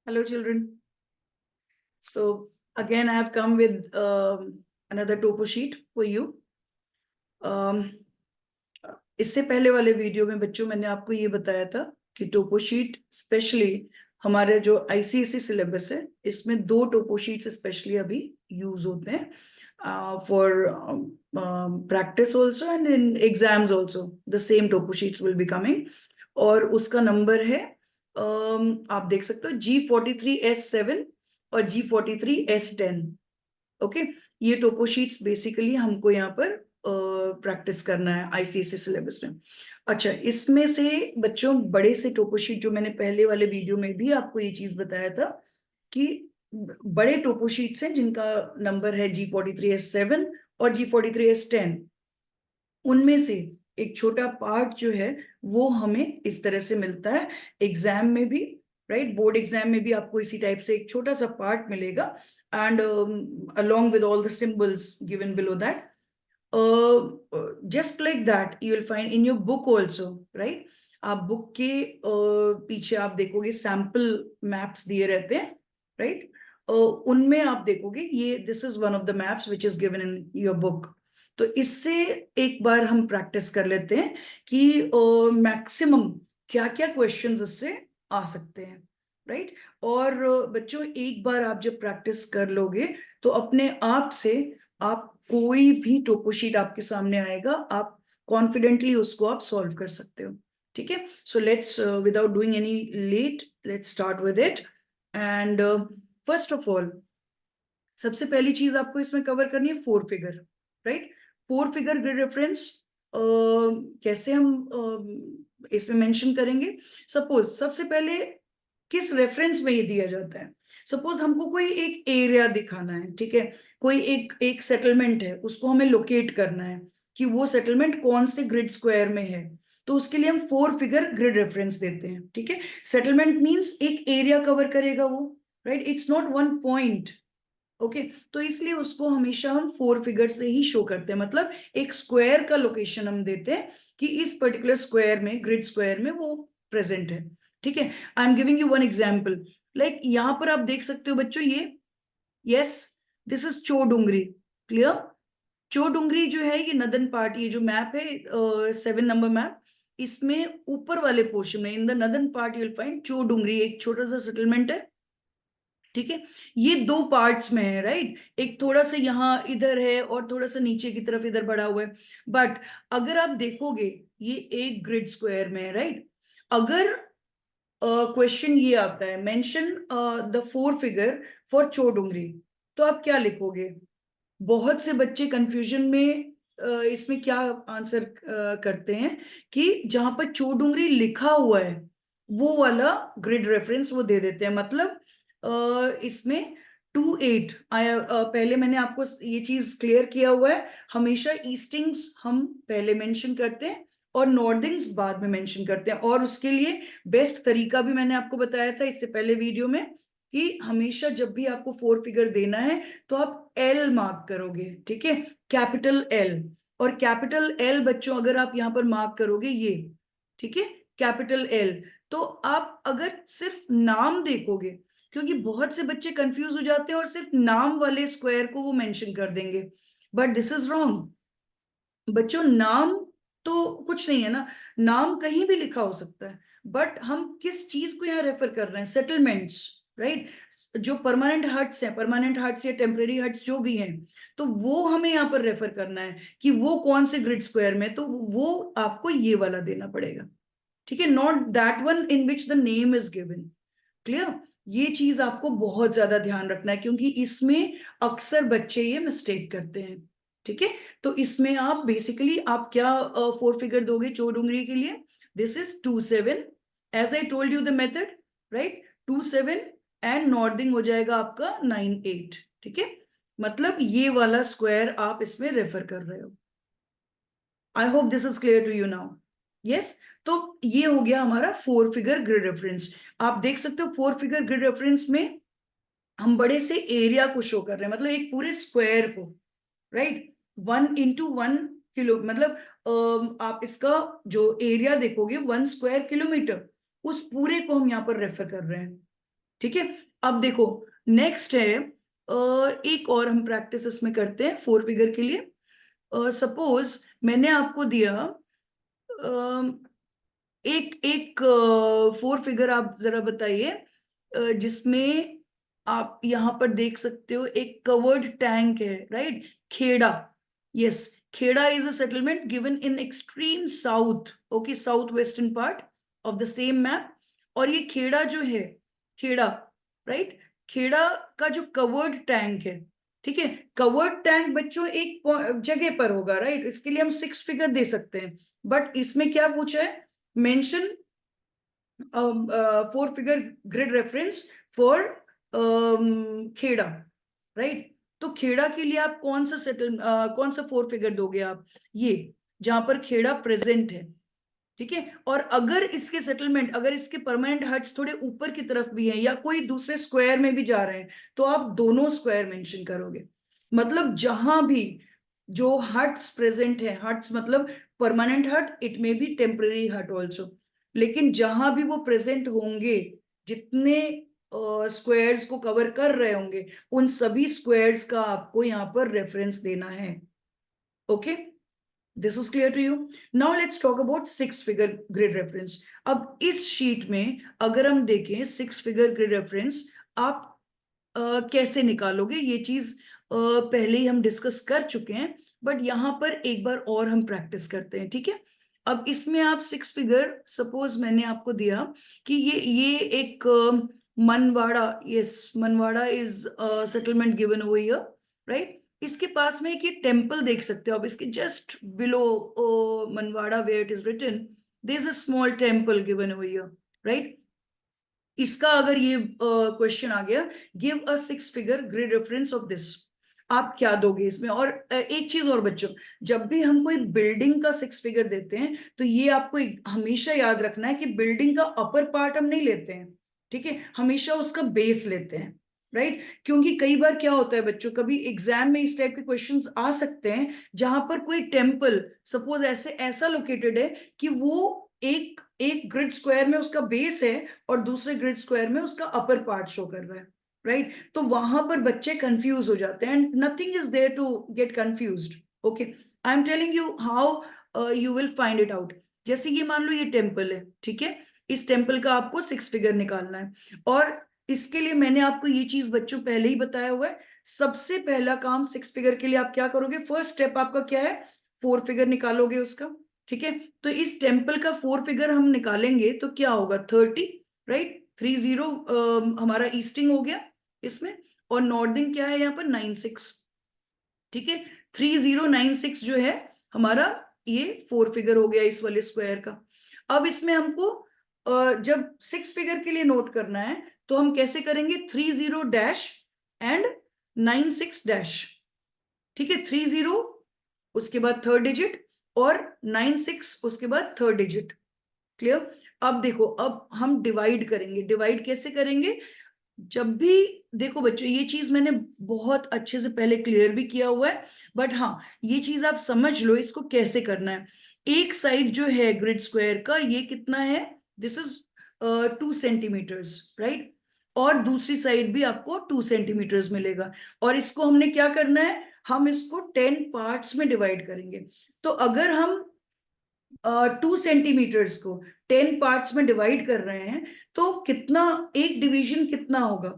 Hello, children. So again, I have come with another topo sheet for you. इससे पहले वाले video में बच्चों मैंने आपको ये बताया था कि टोपो शीट स्पेशली हमारे जो आईसीएसई सिलेबस है इसमें 2 टोपो शीट्स स्पेशली अभी यूज होते हैं for practice also and in exams also the same topo sheets will be coming. और उसका नंबर है आप देख सकते हो G43S7 और G43S10। ओके, ये टोपो शीट्स बेसिकली हमको यहाँ पर प्रैक्टिस करना है आईसीएसई सिलेबस में। अच्छा, इसमें से बच्चों बड़े से टोपो शीट जो मैंने पहले वाले वीडियो में भी आपको ये चीज बताया था कि बड़े टोपो शीट्स हैं जिनका नंबर है G43S7 और G43S10। उनमें से एक छोटा पार्ट जो है वो हमें इस तरह से मिलता है एग्जाम में भी, राइट। बोर्ड एग्जाम में भी आपको इसी टाइप से एक छोटा सा पार्ट मिलेगा and along with all the symbols given below that, just like that you will find in your book also, right। आप बुक के पीछे आप देखोगे सैंपल मैप्स दिए रहते हैं, राइट। उनमें आप देखोगे ये this is one of the maps which is given in your book. तो इससे एक बार हम प्रैक्टिस कर लेते हैं कि मैक्सिमम क्या क्या क्वेश्चंस इससे आ सकते हैं, राइट। और बच्चों एक बार आप जब प्रैक्टिस कर लोगे तो अपने आप से आप कोई भी टोपो शीट आपके सामने आएगा आप कॉन्फिडेंटली उसको आप सॉल्व कर सकते हो, ठीक है। So let's without doing any let let's start with it. And first of all सबसे पहली चीज आपको इसमें कवर करनी है 4 figure, right. 4 figure grid reference कैसे हम इसमें मेंशन करेंगे। सपोज सबसे पहले किस रेफरेंस में ये दिया जाता है। सपोज हमको कोई एक एरिया दिखाना है, ठीक है। कोई एक सेटलमेंट है, उसको हमें लोकेट करना है कि वो सेटलमेंट कौन से ग्रिड स्क्वायर में है। तो उसके लिए हम 4 फिगर ग्रिड रेफरेंस देते हैं, ठीक है। सेटलमेंट मींस एक एरिया कवर करेगा वो, right. It's not one point, okay. तो इसलिए उसको हमेशा हम 4 फिगर से ही शो करते हैं, मतलब एक स्क्वायर का लोकेशन हम देते हैं कि इस पर्टिकुलर स्क्वायर में, ग्रिड स्क्वायर में वो प्रेजेंट है, ठीक है। I am giving you one example, like यहां पर आप देख सकते हो बच्चों ये, यस, दिस इज चोडुंगरी, क्लियर। चोडुंगरी जो है ये नदन पार्ट, ये जो मैप है 7 नंबर मैप, इसमें ऊपर वाले पोर्शन में in the northern part you will find Chodungri, एक छोटा सा सेटलमेंट है, ठीक है। ये 2 पार्ट्स में है, राइट। एक थोड़ा सा यहाँ इधर है और थोड़ा सा नीचे की तरफ इधर बढ़ा हुआ है। बट अगर आप देखोगे ये एक ग्रिड स्क्वायर में है, राइट। अगर क्वेश्चन ये आता है मेंशन द 4 फिगर फॉर चोडुंगरी, तो आप क्या लिखोगे। बहुत से बच्चे कंफ्यूजन में इसमें क्या आंसर करते हैं कि जहां पर चोडुंगरी लिखा हुआ है वो वाला ग्रिड रेफरेंस वो दे देते हैं। मतलब इसमें 2-8 आया, पहले मैंने आपको ये चीज क्लियर किया हुआ है, हमेशा ईस्टिंग्स हम पहले मेंशन करते हैं और नॉर्दिंग्स बाद में मेंशन करते हैं। और उसके लिए बेस्ट तरीका भी मैंने आपको बताया था इससे पहले वीडियो में कि हमेशा जब भी आपको 4 फिगर देना है तो आप एल मार्क करोगे, ठीक है, कैपिटल एल। और कैपिटल एल बच्चों अगर आप यहां पर मार्क करोगे ये, ठीक है, कैपिटल एल, तो आप अगर सिर्फ नाम देखोगे, क्योंकि बहुत से बच्चे कंफ्यूज हो जाते हैं और सिर्फ नाम वाले स्क्वायर को वो मेंशन कर देंगे, बट दिस इज रॉन्ग बच्चों। नाम तो कुछ नहीं है ना, नाम कहीं भी लिखा हो सकता है, बट हम किस चीज को यहाँ रेफर कर रहे हैं, सेटलमेंट्स, राइट। जो परमानेंट हट्स हैं, परमानेंट हट्स या टेम्परेरी हट्स जो भी हैं, तो वो हमें यहाँ पर रेफर करना है कि वो कौन से ग्रिड स्क्वायर में, तो वो आपको ये वाला देना पड़ेगा, ठीक है, not that one in which the name is given, clear. ये चीज आपको बहुत ज्यादा ध्यान रखना है क्योंकि इसमें अक्सर बच्चे ये मिस्टेक करते हैं, ठीक है। तो इसमें आप बेसिकली आप क्या 4 फिगर दोगे चोडुंगरी के लिए, this is 2-7, as I told you the method, right. 2-7 and northing हो जाएगा आपका 9-8, ठीक है। मतलब ये वाला स्क्वायर आप इसमें रेफर कर रहे हो। I hope this is clear to you now, yes. तो ये हो गया हमारा 4 फिगर ग्रिड रेफरेंस। आप देख सकते हो 4 फिगर ग्रिड रेफरेंस में हम बड़े से एरिया को शो कर रहे हैं, मतलब एक पूरे स्क्वायर को, राइट। 1x1 किलो, मतलब आप इसका जो एरिया देखोगे 1 स्क्वायर किलोमीटर, उस पूरे को हम यहाँ पर रेफर कर रहे हैं, ठीक है। अब देखो नेक्स्ट है एक और हम प्रैक्टिस इसमें करते हैं 4 फिगर के लिए। सपोज मैंने आपको दिया एक एक 4 फिगर, आप जरा बताइए जिसमें आप यहां पर देख सकते हो एक कवर्ड टैंक है, right? Kheda, yes, Kheda is a settlement given in extreme south, okay, south western part of the same map. और ये खेड़ा जो है, खेड़ा, राइट, खेड़ा का जो कवर्ड टैंक है, ठीक है, कवर्ड टैंक बच्चों एक जगह पर होगा, राइट? इसके लिए हम 6 फिगर दे सकते हैं, बट इसमें क्या पूछा है? mention 4 figure grid reference for Kheda, right? तो खेड़ा के लिए आप कौन सा कौन सा 4 फिगर दोगे आप? ये जहां पर खेड़ा प्रेजेंट है, ठीक है। और अगर इसके सेटलमेंट, अगर इसके परमानेंट हट्स थोड़े ऊपर की तरफ भी हैं या कोई दूसरे स्क्वायर में भी जा रहे हैं, तो आप दोनों स्क्वायर मेंशन करोगे। मतलब जहां भी जो हट्स प्रेजेंट है, हट्स मतलब परमानेंट हट, इट मे बी टेम्पररी हट ऑल्सो, लेकिन जहां भी वो प्रेजेंट होंगे, जितने स्क्वायर्स को कवर कर रहे होंगे, उन सभी स्क्वायर्स का आपको यहाँ पर रेफरेंस देना है। Okay, this is clear to you? Now let's talk about 6 figure grid reference. अब इस शीट में अगर हम देखें 6 फिगर ग्रिड रेफरेंस, आप कैसे निकालोगे ये चीज पहले ही हम डिस्कस कर चुके हैं, बट यहां पर एक बार और हम प्रैक्टिस करते हैं, ठीक है। अब इसमें आप 6 फिगर, सपोज मैंने आपको दिया कि ये एक Manwada, yes, Manwada is settlement given over here, right? इसके पास में एक ये टेम्पल देख सकते हो आप, इसके just below Manwada where it is written, there is a small temple given over here, right? इसका अगर ये क्वेश्चन आ गया, give a 6 figure grid reference of this, आप क्या दोगे इसमें? और एक चीज और बच्चों, जब भी हम कोई बिल्डिंग का 6 फिगर देते हैं, तो ये आपको हमेशा याद रखना है कि बिल्डिंग का अपर पार्ट हम नहीं लेते हैं, ठीक है, हमेशा उसका बेस लेते हैं, राइट? क्योंकि कई बार क्या होता है बच्चों, कभी एग्जाम में इस टाइप के क्वेश्चंस आ सकते हैं जहां पर कोई टेम्पल सपोज ऐसे ऐसा लोकेटेड है कि वो एक एक ग्रिड स्क्वायर में उसका बेस है और दूसरे ग्रिड स्क्वायर में उसका अपर पार्ट शो कर रहा है, राइट? तो वहां पर बच्चे कंफ्यूज हो जाते हैं, and nothing is there to get confused. Okay, I am telling you how you will find it out. जैसे ये मान लो ये टेम्पल है, ठीक है, इस टेम्पल का आपको 6 फिगर निकालना है, और इसके लिए मैंने आपको ये चीज बच्चों पहले ही बताया हुआ है। सबसे पहला काम 6 फिगर के लिए आप क्या करोगे? फर्स्ट स्टेप आपका क्या है? 4 फिगर निकालोगे उसका, ठीक है। तो इस टेम्पल का 4 फिगर हम निकालेंगे तो क्या होगा? 30, राइट? 30 हमारा ईस्टिंग हो गया इसमें, और नॉर्दिंग क्या है यहाँ पर? 96, ठीक है। 3096 जो है हमारा ये 4 फिगर हो गया इस वाले स्क्वायर का। अब इसमें हमको जब 6 फिगर के लिए नोट करना है, तो हम कैसे करेंगे? 30 डैश एंड 96 डैश, ठीक है। 30 उसके बाद थर्ड डिजिट, और 96 उसके बाद थर्ड डिजिट। क्लियर? अब देखो, अब हम डिवाइड करेंगे। डिवाइड कैसे करेंगे? जब भी देखो बच्चों, ये चीज मैंने बहुत अच्छे से पहले क्लियर भी किया हुआ है, बट हाँ, ये चीज आप समझ लो इसको कैसे करना है। एक साइड जो है ग्रिड स्क्वायर का, ये कितना है? This is 2 centimetres, right? और दूसरी साइड भी आपको 2 सेंटीमीटर्स मिलेगा, और इसको हमने क्या करना है? हम इसको 10 पार्ट्स में डिवाइड करेंगे। तो अगर हम 2 सेंटीमीटर्स को 10 पार्ट्स में डिवाइड कर रहे हैं, तो कितना, एक डिवीजन कितना होगा?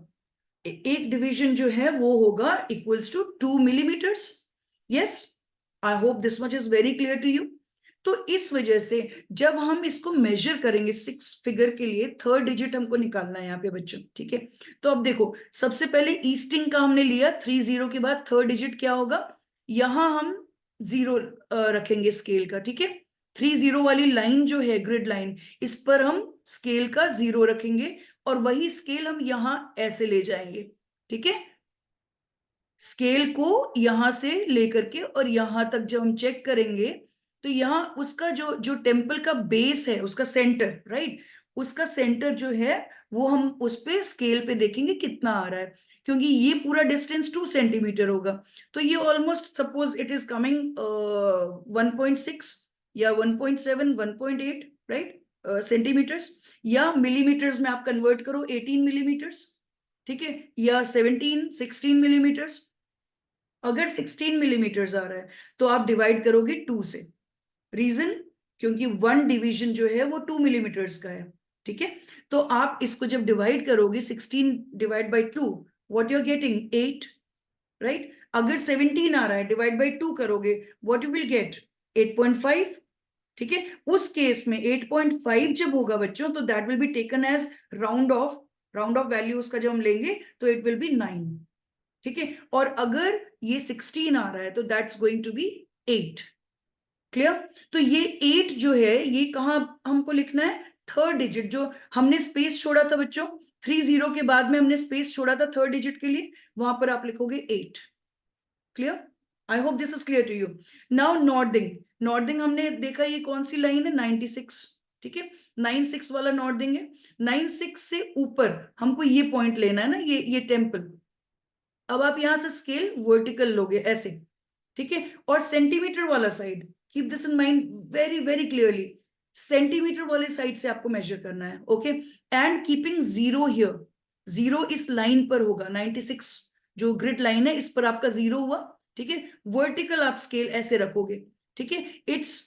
एक डिवीजन जो है वो होगा equals to 2 millimetres. Yes, I hope this much is very clear to you. तो इस वजह से जब हम इसको मेजर करेंगे 6 फिगर के लिए, थर्ड डिजिट हमको निकालना है यहाँ पे बच्चों, ठीक है। तो अब देखो, सबसे पहले ईस्टिंग का हमने लिया 30 के बाद थर्ड डिजिट क्या होगा? यहां हम 0 रखेंगे स्केल का, ठीक है। 30 वाली लाइन जो है ग्रिड लाइन, इस पर हम स्केल का 0 रखेंगे, और वही स्केल हम यहां ऐसे ले जाएंगे, ठीक है। स्केल को यहां से लेकर के और यहां तक जब हम चेक करेंगे, तो यहां उसका जो जो टेम्पल का बेस है, उसका सेंटर, राइट, उसका सेंटर जो है वो हम उस पे स्केल पे देखेंगे कितना आ रहा है, क्योंकि ये पूरा डिस्टेंस 2 सेंटीमीटर होगा। तो ये almost suppose it is coming 1.6 या 1.7, 1.8, राइट, सेंटीमीटर्स। या मिलीमीटर्स में आप कन्वर्ट करो 18 मिलीमीटर्स, ठीक है, या 16 मिलीमीटर्स। अगर 16 मिलीमीटर्स आ रहा है तो आप डिवाइड करोगे 2 से। रीजन, क्योंकि 1 डिवीजन जो है वो 2 मिलीमीटर्स का है, ठीक है। तो आप इसको जब डिवाइड करोगे 16 divide by 2, what you are getting 8, right. अगर 17 आ रहा है, डिवाइड बाई 2 करोगे, व्हाट यू विल गेट 8.5, ठीक है। उस केस में 8.5 जब होगा बच्चों, तो that will be taken as round off value उसका जब हम लेंगे तो इट विल बी 9, ठीक है। और अगर ये 16 आ रहा है तो that's going to be 8। Clear. तो ये 8 जो है ये कहां हमको लिखना है, थर्ड डिजिट जो हमने स्पेस छोड़ा था बच्चों, 30 के बाद में हमने स्पेस छोड़ा था थर्ड डिजिट के लिए, वहां पर आप लिखोगे 8। Clear. I hope this is clear to you. Now northing, northing हमने देखा ये कौन सी लाइन है, 96, ठीक है, 96 वाला नॉर्दिंग है। 96 से ऊपर हमको ये पॉइंट लेना है ना, ये टेम्पल। अब आप यहां से स्केल वर्टिकल लोगे ऐसे, ठीक है। और सेंटीमीटर वाला side, keep this in mind very very clearly, centimetre वाले साइड से आपको मेजर करना है, okay. And keeping zero here, zero इस लाइन पर होगा, 96 जो ग्रिड लाइन है इस पर आपका जीरो हुआ, ठीक है। वर्टिकल आप स्केल ऐसे रखोगे, ठीक है। इट्स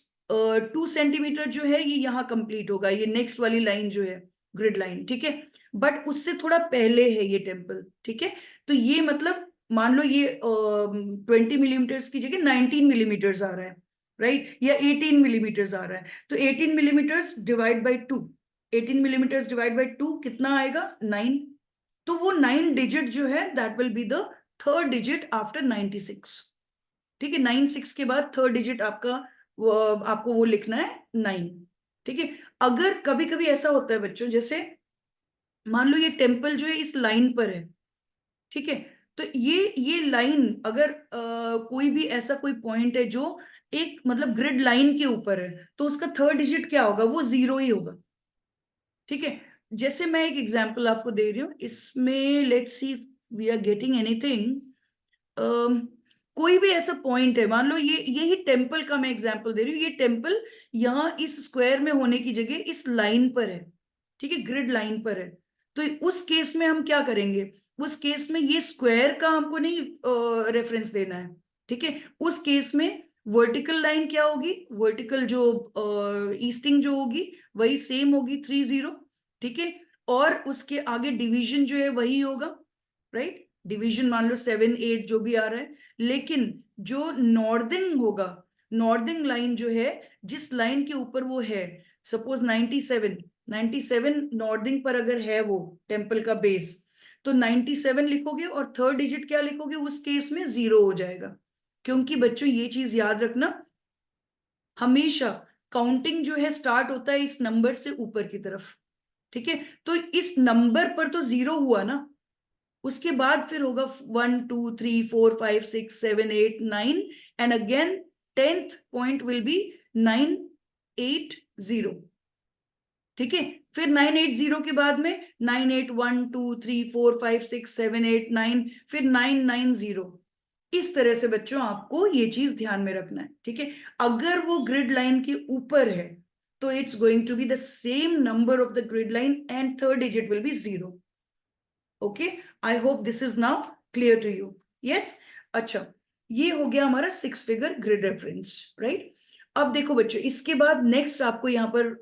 2 सेंटीमीटर जो है ये यहाँ कंप्लीट होगा, ये नेक्स्ट वाली लाइन जो है ग्रिड लाइन, ठीक है। बट उससे थोड़ा पहले है ये टेम्पल, ठीक है। तो ये मतलब मान लो ये 20 मिलीमीटर्स की जगह 19 मिलीमीटर्स आ रहा है, राइट, या 18 मिलीमीटर्स आ रहा है। तो 18 millimetres divide by 2, 18 millimetres divide by 2 कितना आएगा, 9। तो वो 9 डिजिट जो है that will be the third digit after 96, ठीक है। 96 के बाद थर्ड डिजिट आपका आपको वो लिखना है 9, ठीक है। अगर कभी कभी ऐसा होता है बच्चों, जैसे मान लो ये टेम्पल जो है इस लाइन पर है, ठीक है। तो ये लाइन अगर कोई भी ऐसा कोई पॉइंट है जो एक मतलब ग्रिड लाइन के ऊपर है, तो उसका थर्ड डिजिट क्या होगा, वो 0 ही होगा, ठीक है। जैसे मैं एक एग्जांपल आपको दे रही हूँ इसमें, let's see we are getting anything. कोई भी ऐसा पॉइंट है, मान लो ये यही टेम्पल का मैं एग्जांपल दे रही हूँ, ये टेम्पल यहाँ इस स्क्वायर में होने की जगह इस लाइन पर है, ठीक है, ग्रिड लाइन पर है। तो उस केस में हम क्या करेंगे, उस केस में ये स्क्वायर का हमको नहीं रेफरेंस देना है, ठीक है। उस केस में वर्टिकल लाइन क्या होगी, वर्टिकल जो ईस्टिंग जो होगी वही सेम होगी 30, ठीक है। और उसके आगे डिवीजन जो है वही होगा, राइट, डिवीजन मान लो 7 8 जो भी आ रहा है। लेकिन जो नॉर्दिंग होगा, नॉर्दिंग लाइन जो है जिस लाइन के ऊपर वो है, सपोज 97 नॉर्दिंग पर अगर है वो टेम्पल का बेस, तो 97 लिखोगे और थर्ड डिजिट क्या लिखोगे, उस केस में 0 हो जाएगा। क्योंकि बच्चों ये चीज याद रखना, हमेशा काउंटिंग जो है स्टार्ट होता है इस नंबर से ऊपर की तरफ, ठीक है। तो इस नंबर पर तो 0 हुआ ना, उसके बाद फिर होगा 1 2 3 4 5 6 7 8 9, and again 10th point will be 980, ठीक है। फिर 980 के बाद में 9 8 1 2 3 4 5 6 7 8 9, फिर 990। इस तरह से बच्चों आपको ये चीज ध्यान में रखना है, ठीक है। अगर वो ग्रिड लाइन के ऊपर है तो it's going to be the same number of the grid line and third digit will be 0। Okay, I hope this is now clear to you. Yes, अच्छा, ये हो गया हमारा 6 फिगर ग्रिड रेफरेंस, राइट। अब देखो बच्चों, इसके बाद नेक्स्ट आपको यहाँ पर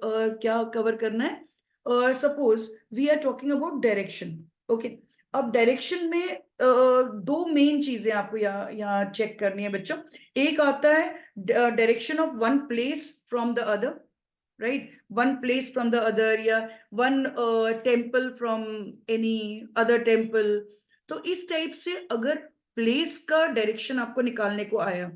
क्या कवर करना है, suppose we are talking about direction, okay. अब डायरेक्शन में दो मेन चीजें आपको यहाँ चेक करनी है बच्चों। एक आता है direction of one place from the other, right, one place from the other, या one temple from any other temple। तो इस टाइप से अगर प्लेस का डायरेक्शन आपको निकालने को आया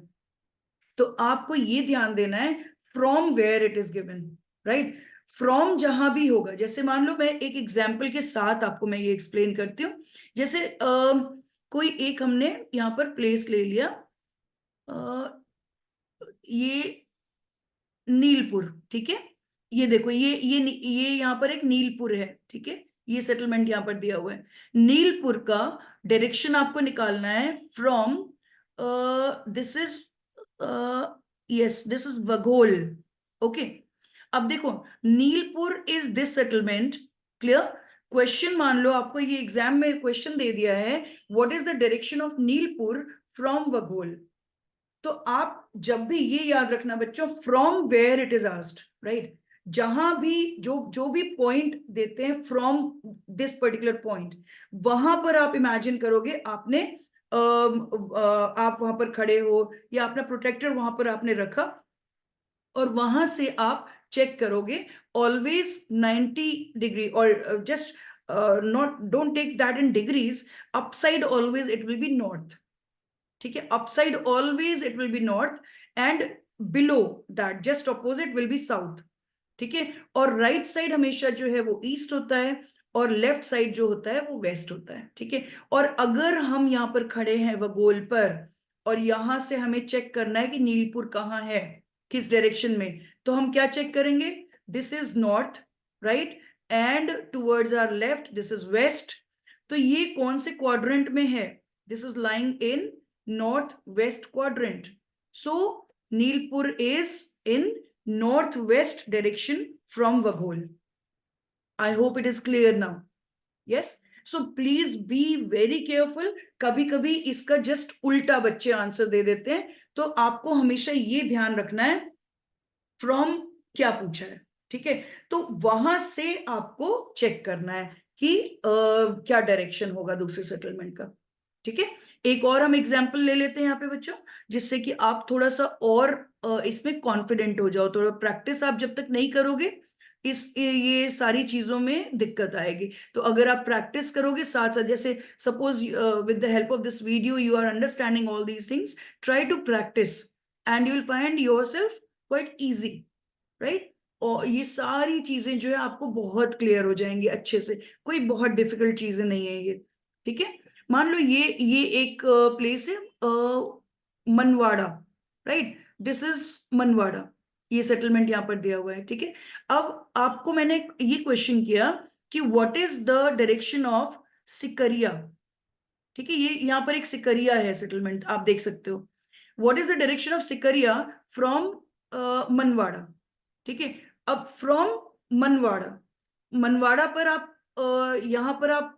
तो आपको ये ध्यान देना है from where it is given, right. From जहां भी होगा, जैसे मान लो मैं एक एग्जाम्पल के साथ आपको मैं ये एक्सप्लेन करती हूँ। जैसे कोई एक हमने यहाँ पर प्लेस ले लिया, ये नीलपुर, ठीक है। ये देखो ये यहाँ पर एक नीलपुर है, ठीक है, ये सेटलमेंट यहाँ पर दिया हुआ है। नीलपुर का डायरेक्शन आपको निकालना है from, this is, yes this is Baghol, okay. अब देखो, Neelpur is this settlement, clear. Question मान लो आपको ये एग्जाम में क्वेश्चन दे दिया है, what is the direction of Neelpur from Vaghol. तो आप जब भी ये याद रखना बच्चों, from where it is asked, right. जहां भी जो भी पॉइंट देते हैं फ्रॉम दिस पर्टिकुलर पॉइंट, वहां पर आप इमेजिन करोगे आपने आप वहां पर खड़े हो या अपना प्रोटेक्टर वहां पर आपने रखा, और वहां से आप चेक करोगे ऑलवेज 90 डिग्री, और just not, don't take that in degrees, upside always it will be north, ठीक है। Upside always it will be north, and below that just opposite will be south, ठीक है। और राइट साइड हमेशा जो है वो ईस्ट होता है, और लेफ्ट साइड जो होता है वो वेस्ट होता है, ठीक है। और अगर हम यहाँ पर खड़े हैं वगोल पर, और यहां से हमें चेक करना है कि नीलपुर कहाँ है, किस डायरेक्शन में, तो हम क्या चेक करेंगे, this is north, right, and towards our left this is west. तो ये कौन से क्वाड्रेंट में है, this is lying in north west quadrant, so Neelpur is in northwest direction from Waghol. I hope it is clear now. Yes, so please be very careful. कभी कभी इसका just उल्टा बच्चे आंसर दे देते हैं, तो आपको हमेशा ये ध्यान रखना है फ्रॉम क्या पूछा है, ठीक है। तो वहां से आपको चेक करना है कि क्या डायरेक्शन होगा दूसरे सेटलमेंट का, ठीक है। एक और हम एग्जांपल ले लेते हैं यहाँ पे बच्चों, जिससे कि आप थोड़ा सा और इसमें कॉन्फिडेंट हो जाओ। थोड़ा प्रैक्टिस आप जब तक नहीं करोगे, ये सारी चीजों में दिक्कत आएगी। तो अगर आप प्रैक्टिस करोगे साथ साथ, जैसे suppose with the help of this video you are understanding all these things, try to practise and you will find yourself quite easy, right. और ये सारी चीजें जो है आपको बहुत क्लियर हो जाएंगी अच्छे से, कोई बहुत डिफिकल्ट चीजें नहीं है ये, ठीक है। मान लो ये एक प्लेस है Manwada, right, this is Manwada, ये सेटलमेंट यहाँ पर दिया हुआ है, ठीक है। अब आपको मैंने ये क्वेश्चन किया कि what is the direction of Sikaria, ठीक है। ये यहाँ पर एक सिकरिया है सेटलमेंट, आप देख सकते हो, what is the direction of Sikaria from Manwada, ठीक है। अब फ्रॉम मनवाड़ा, मनवाड़ा पर आप यहां पर आप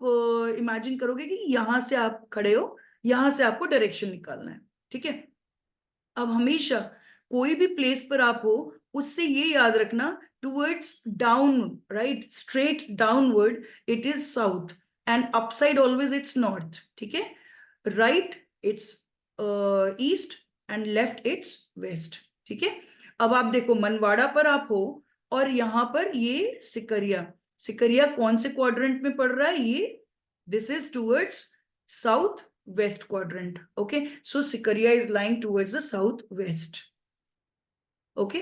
इमेजिन करोगे कि यहां से आप खड़े हो, यहां से आपको डायरेक्शन निकालना है, ठीक है। अब हमेशा कोई भी प्लेस पर आप हो, उससे ये याद रखना, towards down, right, straight downward it is south, and upside always it's north, ठीक है। Right it's east, and left it's west, ठीक है। अब आप देखो मनवाड़ा पर आप हो, और यहां पर ये सिकरिया, सिकरिया कौन से क्वाड्रेंट में पड़ रहा है, ये this is towards south west quadrant, okay, so Sikaria is lying towards the southwest, okay.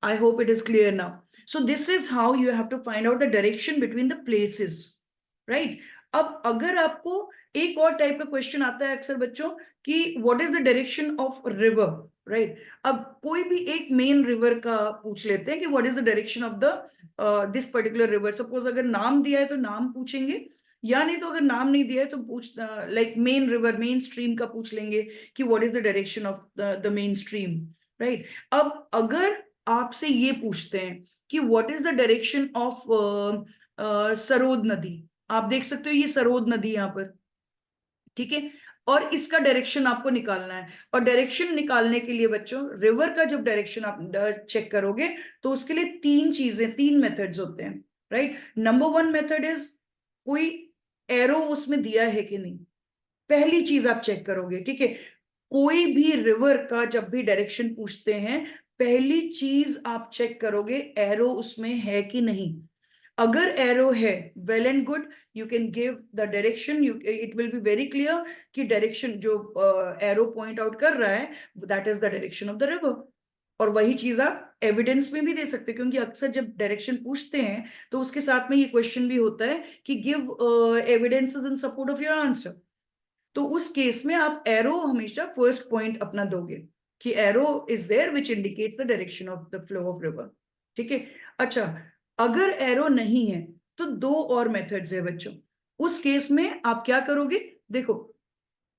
I hope it is clear now. So this is how you have to find out the direction between the places, right. अब अगर आपको एक और type का question आता है अक्सर बच्चों कि what is the direction of river, right. अब कोई भी एक मेन रिवर का पूछ लेते हैं कि what is the direction of the this particular river, suppose अगर नाम दिया है तो नाम पूछेंगे, या नहीं तो अगर नाम नहीं दिया है तो पूछ like main river, main stream का पूछ लेंगे कि what is the direction of the main stream, right. अब अगर आपसे ये पूछते हैं कि what is the direction of Sarod नदी, आप देख सकते हो ये सरोद नदी यहाँ पर, ठीक है, और इसका डायरेक्शन आपको निकालना है। और डायरेक्शन निकालने के लिए बच्चों, रिवर का जब डायरेक्शन आप चेक करोगे तो उसके लिए तीन मेथड्स होते हैं, right. Number one method is कोई एरो उसमें दिया है कि नहीं, पहली चीज आप चेक करोगे, ठीक है। कोई भी रिवर का जब भी डायरेक्शन पूछते हैं, पहली चीज आप चेक करोगे एरो उसमें है कि नहीं। अगर एरो है, well and good, you can give the direction, it will be very clear कि डायरेक्शन जो एरो पॉइंट आउट कर रहा है that is the direction of the river. और वही चीज आप एविडेंस में भी दे सकते हैं, क्योंकि अक्सर जब डायरेक्शन पूछते हैं तो उसके साथ में ये क्वेश्चन भी होता है कि give evidences in support of your answer. तो उस केस में आप एरो हमेशा फर्स्ट पॉइंट अपना दोगे कि arrow is there which indicates the direction of the flow of river, ठीक है। अच्छा, अगर एरो नहीं है तो दो और मेथड्स है बच्चों। उस केस में आप क्या करोगे, देखो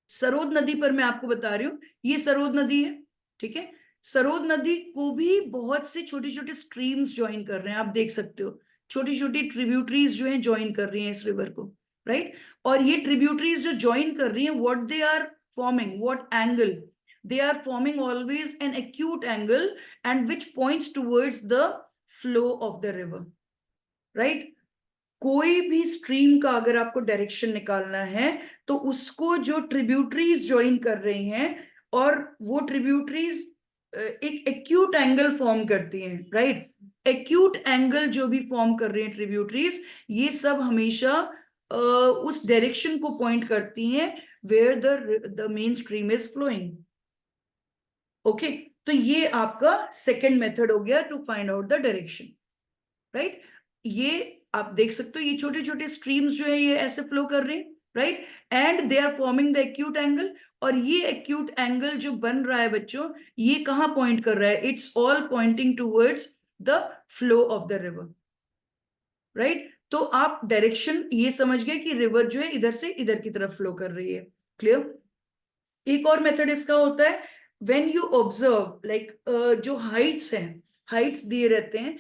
सरोद नदी पर मैं आपको बता रही हूं, ये सरोद नदी है, ठीक है। सरोद नदी को भी बहुत से छोटे छोटे स्ट्रीम्स ज्वाइन कर रहे हैं, आप देख सकते हो छोटी छोटी ट्रिब्यूटरीज जो है ज्वाइन कर रही हैं इस रिवर को, राइट। और ये ट्रिब्यूटरीज जो ज्वाइन कर रही हैं, what they are forming, what angle they are forming always an acute angle and which points towards the flow of the river, right। कोई भी स्ट्रीम का अगर आपको डायरेक्शन निकालना है तो उसको जो ट्रिब्यूटरीज ज्वाइन कर रही हैं और वो ट्रिब्यूटरीज एक एक्यूट एंगल फॉर्म करती हैं, राइट। एक्यूट एंगल जो भी फॉर्म कर रही हैं ट्रिब्यूटरीज, ये सब हमेशा उस डायरेक्शन को पॉइंट करती हैं where the main stream is flowing. Okay, तो ये आपका सेकेंड मेथड हो गया to find out the direction, right. ये आप देख सकते हो ये छोटे छोटे स्ट्रीम्स जो है ये ऐसे फ्लो कर रहे हैं, right, and they are forming the acute angle. और ये एक्यूट एंगल जो बन रहा है बच्चों, ये कहां पॉइंट कर रहा है, it's all pointing towards the flow of the river, right. तो आप डायरेक्शन ये समझ गए कि रिवर जो है इधर से इधर की तरफ फ्लो कर रही है, क्लियर। एक और मेथड इसका होता है व्हेन यू ऑब्जर्व लाइक जो हाइट्स हैं, हाइट्स दिए रहते हैं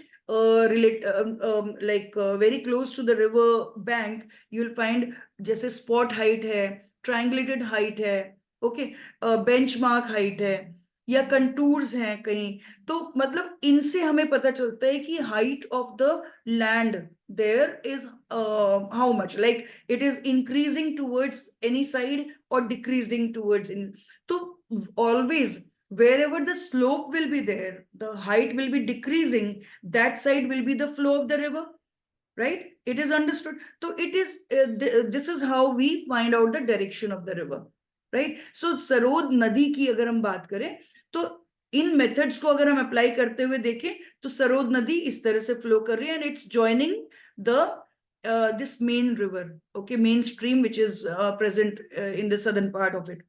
like very close to the river bank, you will find जैसे स्पॉट हाइट है, ट्रायंगुलेटेड हाइट है, ओके, बेंचमार्क हाइट है या कंटूर्स हैं कहीं, तो मतलब इनसे हमें पता चलता है कि height of the land there is how much, like it is increasing towards any side or decreasing towards in, so always wherever the slope will be there, the height will be decreasing, that side will be the flow of the river, right, it is understood. So it is this is how we find out the direction of the river, right। so sarod nadi की अगर हम बात करें तो इन methods को अगर हम apply करते हुए देखें तो सरोद नदी इस तरह से फ्लो कर रही है and it's joining the this main river, okay, main stream which is present in the southern part of it,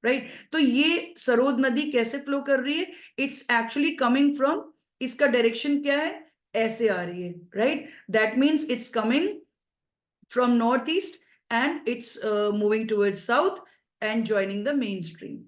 right। तो ये सरोद नदी कैसे फ्लो कर रही है, इट्स एक्चुअली कमिंग फ्रॉम, इसका डायरेक्शन क्या है, ऐसे आ रही है, right, that means it's coming from north east and it's moving towards south and joining the main stream,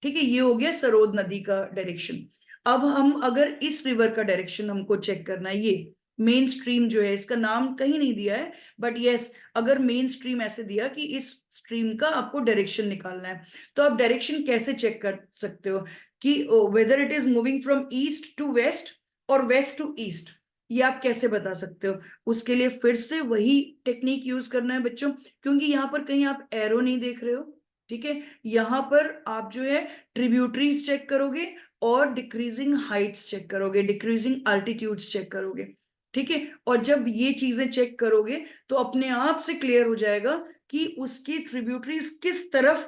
ठीक है। ये हो गया सरोद नदी का डायरेक्शन। अब हम अगर इस रिवर का डायरेक्शन हमको चेक करना है, ये मेन स्ट्रीम जो है, इसका नाम कहीं नहीं दिया है बट यस, अगर मेन स्ट्रीम ऐसे दिया कि इस स्ट्रीम का आपको डायरेक्शन निकालना है, तो आप डायरेक्शन कैसे चेक कर सकते हो कि whether it is moving from east to west और वेस्ट टू ईस्ट, ये आप कैसे बता सकते हो। उसके लिए फिर से वही टेक्निक यूज करना है बच्चों, क्योंकि यहाँ पर कहीं आप एरो नहीं देख रहे हो, ठीक है। यहाँ पर आप जो है ट्रिब्यूटरीज चेक करोगे और डिक्रीजिंग हाइट्स चेक करोगे, डिक्रीजिंग अल्टीट्यूड्स चेक करोगे, ठीक है। और जब ये चीजें चेक करोगे तो अपने आप से क्लियर हो जाएगा कि उसकी ट्रिब्यूटरीज किस तरफ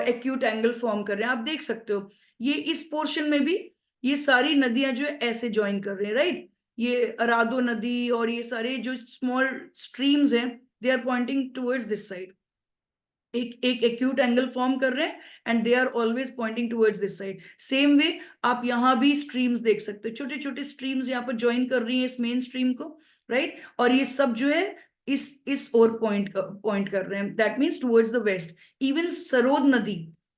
एक्यूट एंगल फॉर्म कर रहे हैं। आप देख सकते हो ये इस पोर्शन में भी ये सारी नदियां जो है ऐसे ज्वाइन कर रहे हैं, राइट। ये अरादो नदी और ये सारे जो स्मॉल स्ट्रीम्स हैं, they are pointing towards this side, एक एक्यूट एंगल फॉर्म कर रहे हैं and they are always pointing towards this side. Same way आप यहाँ भी स्ट्रीम्स देख सकते हो, छोटे छोटे स्ट्रीम्स यहाँ पर ज्वाइन कर रही हैं इस मेन स्ट्रीम को, राइट, और ये सब जो है इस ओर पॉइंट कर रहे हैं, that means towards the west. Even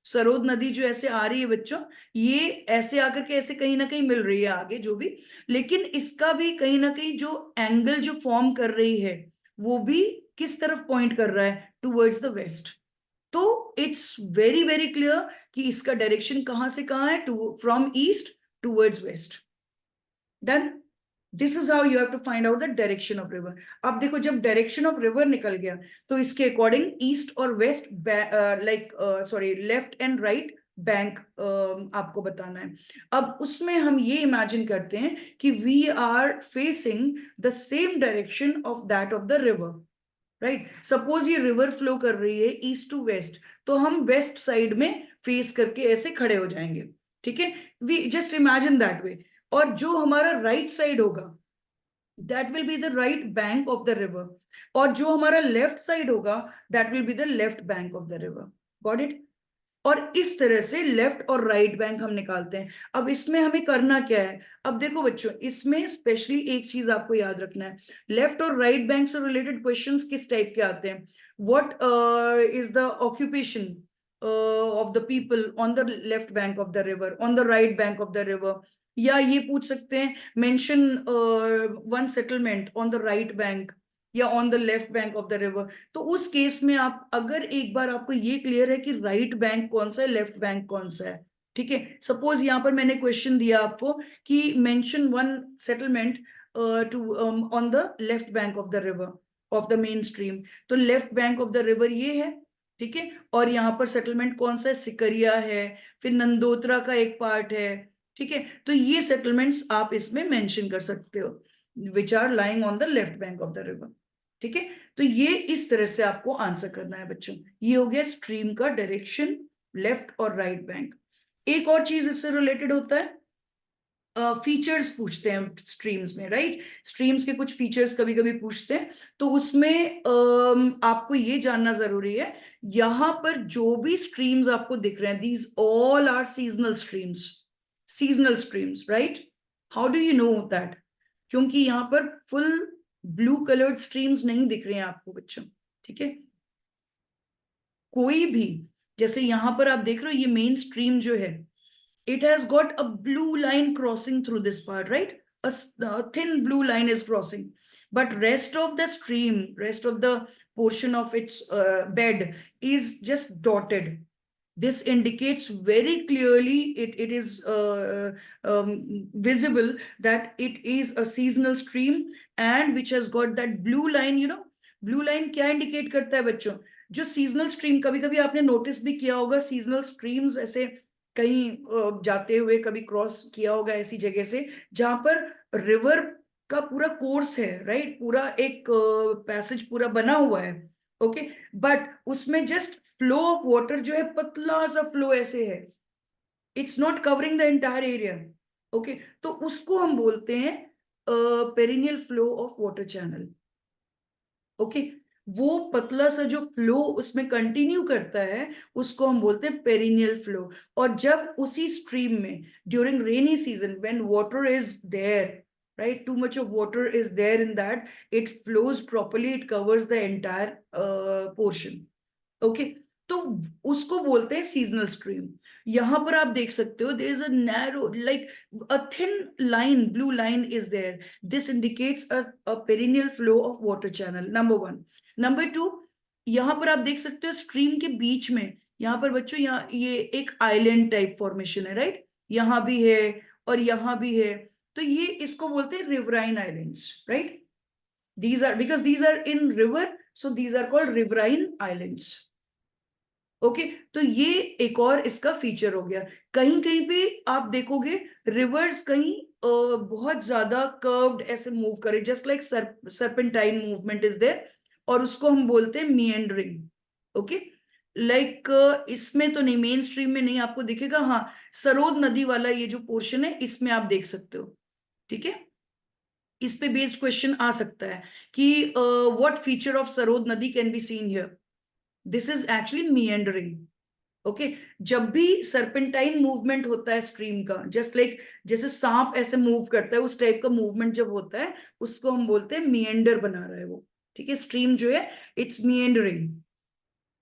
Sarod नदी जो ऐसे आ रही है बच्चों, ये ऐसे आकर के ऐसे कहीं ना कहीं मिल रही है आगे जो भी, लेकिन इसका भी कहीं ना कहीं जो एंगल जो फॉर्म कर रही है वो भी किस तरफ पॉइंट कर रहा है, टुवर्ड्स द वेस्ट। तो इट्स वेरी वेरी क्लियर कि इसका डायरेक्शन कहां से कहां है, to from east towards west. Then this is how you have to find out the direction of river. अब देखो जब डायरेक्शन ऑफ रिवर निकल गया तो इसके अकॉर्डिंग ईस्ट और west like sorry left and right bank आपको बताना है। अब उसमें हम ये इमेजिन करते हैं कि we are facing the same direction of that of the river, right. Suppose ये रिवर फ्लो कर रही है ईस्ट टू वेस्ट, तो हम वेस्ट साइड में फेस करके ऐसे खड़े हो जाएंगे, ठीक है। We just imagine that way. और जो हमारा राइट साइड होगा that will be the right bank of the river, और जो हमारा लेफ्ट साइड होगा that will be the left bank of the river, got it. और इस तरह से लेफ्ट और राइट बैंक हम निकालते हैं। अब इसमें हमें करना क्या है, अब देखो बच्चों इसमें स्पेशली एक चीज आपको याद रखना है, लेफ्ट और राइट बैंक से रिलेटेड क्वेश्चंस किस टाइप के आते हैं, what is the occupation of the people on the left bank of the river, on the right bank of the river. या ये पूछ सकते हैं mention one settlement on the right bank या on the left bank of the river. तो उस case में आप अगर एक बार आपको ये क्लियर है कि राइट बैंक कौन सा है, लेफ्ट बैंक कौन सा है, ठीक है. सपोज यहाँ पर मैंने क्वेश्चन दिया आपको कि mention one settlement two on the left bank of the river of the main stream. तो left bank of the river ये है, ठीक है. और यहाँ पर सेटलमेंट कौन सा है, सिकरिया है, फिर नंदोत्रा का एक पार्ट है, ठीक है. तो ये सेटलमेंट्स आप इसमें मेंशन कर सकते हो which are lying on the left bank of the river, ठीक है. तो ये इस तरह से आपको आंसर करना है बच्चों. ये हो गया स्ट्रीम का डायरेक्शन, लेफ्ट और राइट बैंक. एक और चीज इससे रिलेटेड होता है, फीचर्स पूछते हैं स्ट्रीम्स में, राइट. स्ट्रीम्स के कुछ फीचर्स कभी कभी पूछते हैं. तो उसमें आपको ये जानना जरूरी है, यहां पर जो भी स्ट्रीम्स आपको दिख रहे हैं, these all are seasonal streams. Seasonal streams, right. How do you know that? क्योंकि यहाँ पर फुल ब्लू कलर्ड स्ट्रीम्स नहीं दिख रहे हैं आपको बच्चों, ठीक है. कोई भी, जैसे यहां पर आप देख रहे हो ये मेन स्ट्रीम जो है, it has got a blue line crossing through this part, right? A thin blue line is crossing, but rest of the stream, rest of the portion of its bed is just dotted. This indicates very clearly, it is visible that it is a seasonal stream and which has got that blue line, you know. blue line क्या indicate करता है बच्चों? जो seasonal stream, कभी कभी आपने notice भी किया होगा, seasonal streams ऐसे कहीं जाते हुए कभी क्रॉस किया होगा ऐसी जगह से जहां पर रिवर का पूरा कोर्स है, राइट. पूरा एक पैसेज पूरा बना हुआ है, ओके. बट उसमें जस्ट फ्लो ऑफ वाटर जो है, पतला सा फ्लो ऐसे है, it's not covering the entire area, okay. तो उसको हम बोलते हैं perennial flow of water channel, okay. वो पतला सा जो फ्लो उसमें कंटिन्यू करता है उसको हम बोलते हैं पेरिनियल फ्लो. और जब उसी स्ट्रीम में during rainy season when water is there, right, too much of water is there in that, it flows properly, it covers the entire portion, okay. तो उसको बोलते हैं सीजनल स्ट्रीम. यहां पर आप देख सकते हो there is a narrow, like a thin line, blue line is there. This indicates a perennial flow of water channel, number one. Number two, यहां पर आप देख सकते हो स्ट्रीम के बीच में, यहाँ पर बच्चों यहाँ ये एक आइलैंड टाइप फॉर्मेशन है, राइट. यहाँ भी है और यहाँ भी है. तो ये इसको बोलते हैं riverine islands, right. these are because these are in river, so these are called riverine islands, okay. तो ये एक और इसका फीचर हो गया. कहीं कहीं पे आप देखोगे रिवर्स कहीं बहुत ज्यादा कर्व्ड ऐसे मूव करे, just like serpentine movement is there, और उसको हम बोलते हैं मिएंडरिंग, ओके. लाइक इसमें तो नहीं, मेन स्ट्रीम में नहीं आपको दिखेगा. हाँ, सरोद नदी वाला ये जो पोर्शन है इसमें आप देख सकते हो, ठीक है. इस पे बेस्ड क्वेश्चन आ सकता है कि व्हाट फीचर ऑफ सरोद नदी can be seen here. This is actually meandering, okay. जब भी सर्पेंटाइन मूवमेंट होता है स्ट्रीम का, जस्ट लाइक जैसे सांप ऐसे मूव करता है, उस टाइप का मूवमेंट जब होता है उसको हम बोलते हैं मिएंडर बना रहा है वो, ठीक है. स्ट्रीम जो है इट्स मिएंडरिंग,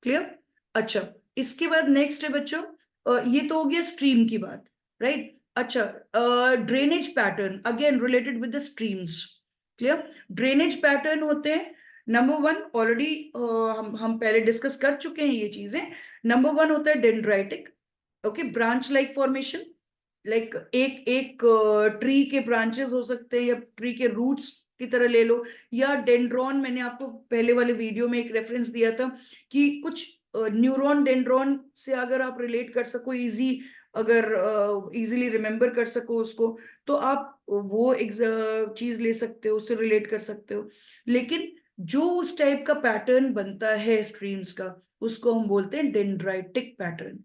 क्लियर. अच्छा, इसके बाद नेक्स्ट है बच्चों, ये तो हो गया स्ट्रीम की बात, राइट. अच्छा, drainage pattern again related with the streams, clear. Drainage pattern होते हैं, नंबर वन ऑलरेडी हम पहले डिस्कस कर चुके हैं ये चीजें. नंबर वन होता है dendritic, okay, branch like formation. Like एक एक ट्री के ब्रांचेस हो सकते हैं या ट्री के रूट्स की तरह ले लो, या डेंड्रॉन, मैंने आपको पहले वाले वीडियो में एक रेफरेंस दिया था कि कुछ न्यूरॉन डेंड्रॉन से अगर आप रिलेट कर सको, इजी, अगर इजीली रिमेम्बर कर सको उसको, तो आप वो एक चीज ले सकते हो, उससे रिलेट कर सकते हो. लेकिन जो उस टाइप का पैटर्न बनता है स्ट्रीम्स का, उसको हम बोलते हैं dendritic pattern,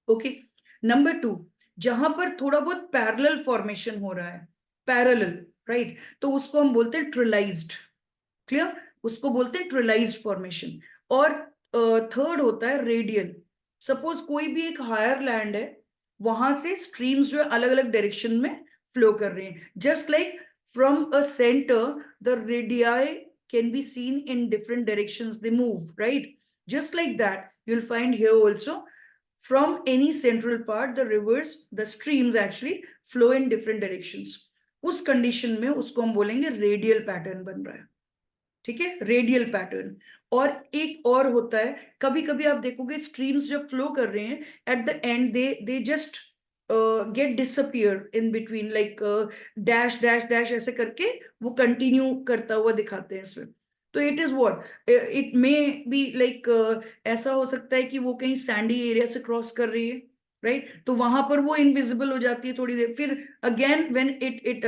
okay. Number two, जहां पर थोड़ा बहुत पैरेलल फॉर्मेशन हो रहा है, पैरेलल, राइट, तो उसको हम बोलते हैं ट्रिलाइज्ड, क्लियर. उसको बोलते हैं ट्रिलाइज्ड फॉर्मेशन. और थर्ड होता है रेडियल. सपोज कोई भी एक हायर लैंड है, वहां से स्ट्रीम्स जो है अलग अलग डायरेक्शन में फ्लो कर रहे हैं, just like from a centre the radii can be seen in different directions, they move, right. Just like that you'll find here also from any central part the rivers, the streams actually flow in different directions. उस condition में उसको हम बोलेंगे radial pattern बन रहा है, ठीक है, रेडियल पैटर्न। और एक और होता है, कभी कभी आप देखोगे स्ट्रीम्स जब फ्लो कर रहे हैं at the and they just get disappear in between, like dash dash dash ऐसे करके वो कंटिन्यू करता हुआ दिखाते हैं इसमें। तो it is what it may be like, ऐसा हो सकता है कि वो कहीं सैंडी एरिया से क्रॉस कर रही है, राइट तो वहां पर वो इनविजिबल हो जाती है थोड़ी देर, फिर again when it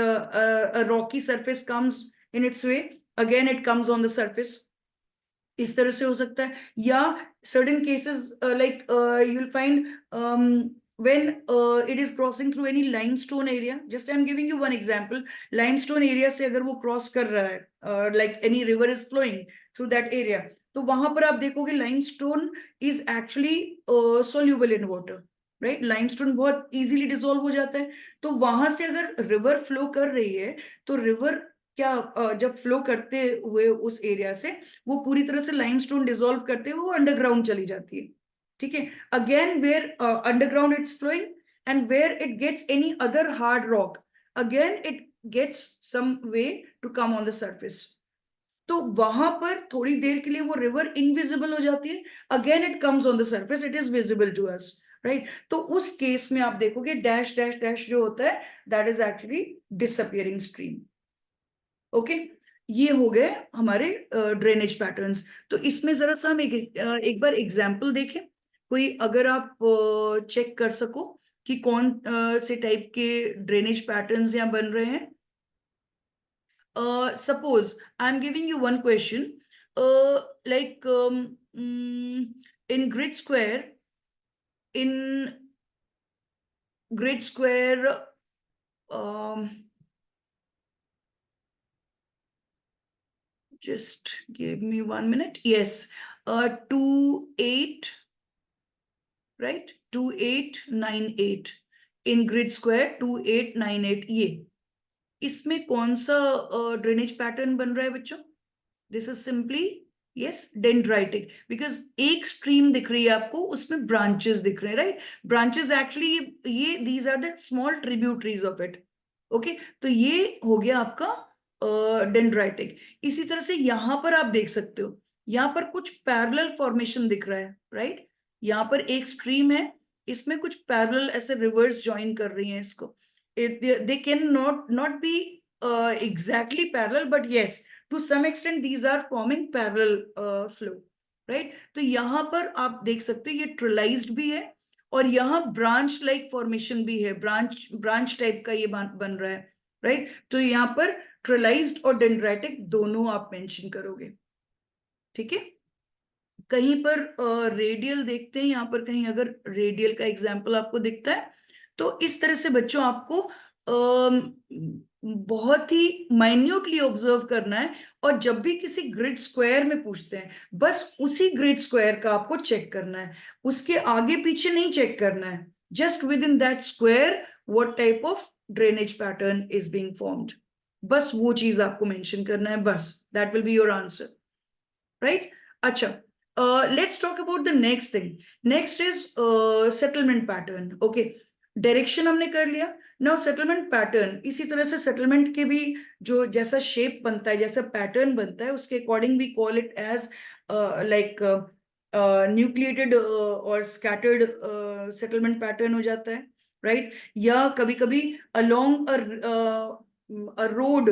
Rocky surface comes in its way, again it comes on the surface, इस तरह से हो सकता है। या certain cases like you will find when it is crossing through any limestone area, just I'm giving you one example, limestone area से अगर वो क्रॉस कर रहा है, like any river is flowing through that area, तो वहां पर आप देखोगे limestone is actually soluble in water, right? limestone बहुत easily dissolve हो जाता है, तो वहां से अगर रिवर फ्लो कर रही है तो रिवर क्या जब फ्लो करते हुए उस एरिया से वो पूरी तरह से लाइमस्टोन डिसॉल्व करते हुए वो अंडरग्राउंड चली जाती है, ठीक है। Again where underground it's flowing and where it gets any other hard rock, again it gets some way to come on the surface, तो वहां पर थोड़ी देर के लिए वो रिवर इनविजिबल हो जाती है, again it comes on the surface, it is visible to us, right. तो उस केस में आप देखोगे डैश डैश डैश जो होता है that is actually disappearing stream. Okay, ये हो गए हमारे ड्रेनेज पैटर्न्स। तो इसमें जरा सा हम एक बार एग्जाम्पल देखें, कोई अगर आप चेक कर सको कि कौन से टाइप के ड्रेनेज पैटर्न्स यहाँ बन रहे हैं। Suppose I am giving you one question, like in grid square just give me 1 minute. Yes, 2 8, right, 2 8 9 8 in grid square 2 8 9 8, ये इसमें कौन सा ड्रेनेज पैटर्न बन रहा है बच्चों? This is simply yes dendritic, because एक स्ट्रीम दिख रही है आपको, उसमें ब्रांचेस दिख रहे हैं, राइट। ब्रांचेस एक्चुअली ये these are the small tributaries of it, okay. तो ये हो गया आपका डेंड्राइटिक। इसी तरह से यहां पर आप देख सकते हो, यहाँ पर कुछ पैरेलल फॉर्मेशन दिख रहा है, राइट। यहाँ पर एक स्ट्रीम है, इसमें कुछ पैरेलल ऐसे रिवर्स ज्वाइन कर रही हैं इसको, they can not be exactly parallel, but yes to some extent these are forming parallel flow, right. तो यहाँ पर आप देख सकते हो ये ट्रिलाइज्ड भी है और यहाँ ब्रांच लाइक फॉर्मेशन भी है, ब्रांच टाइप का ये बन रहा है, राइट। तो यहाँ पर ट्रिलाइज्ड और डेंड्राइटिक दोनों आप मेंशन करोगे, ठीक है। कहीं पर रेडियल देखते हैं, यहाँ पर कहीं अगर रेडियल का एग्जाम्पल आपको दिखता है तो इस तरह से बच्चों आपको बहुत ही माइन्यूटली ऑब्जर्व करना है, और जब भी किसी ग्रिड स्क्वायर में पूछते हैं बस उसी ग्रिड स्क्वायर का आपको चेक करना है, उसके आगे पीछे नहीं चेक करना है, just with in that square what type of drainage pattern is being formed, बस वो चीज आपको मेंशन करना है, बस that will be your answer, right. अच्छा, let's talk about the next thing. Next is settlement pattern. Okay, direction हमने कर लिया, नाउ सेटलमेंट पैटर्न। इसी तरह से सेटलमेंट के भी जो जैसा शेप बनता है, जैसा पैटर्न बनता है, उसके according we call it as like nucleated और स्कैटर्ड सेटलमेंट पैटर्न हो जाता है, राइट। या कभी कभी along a road,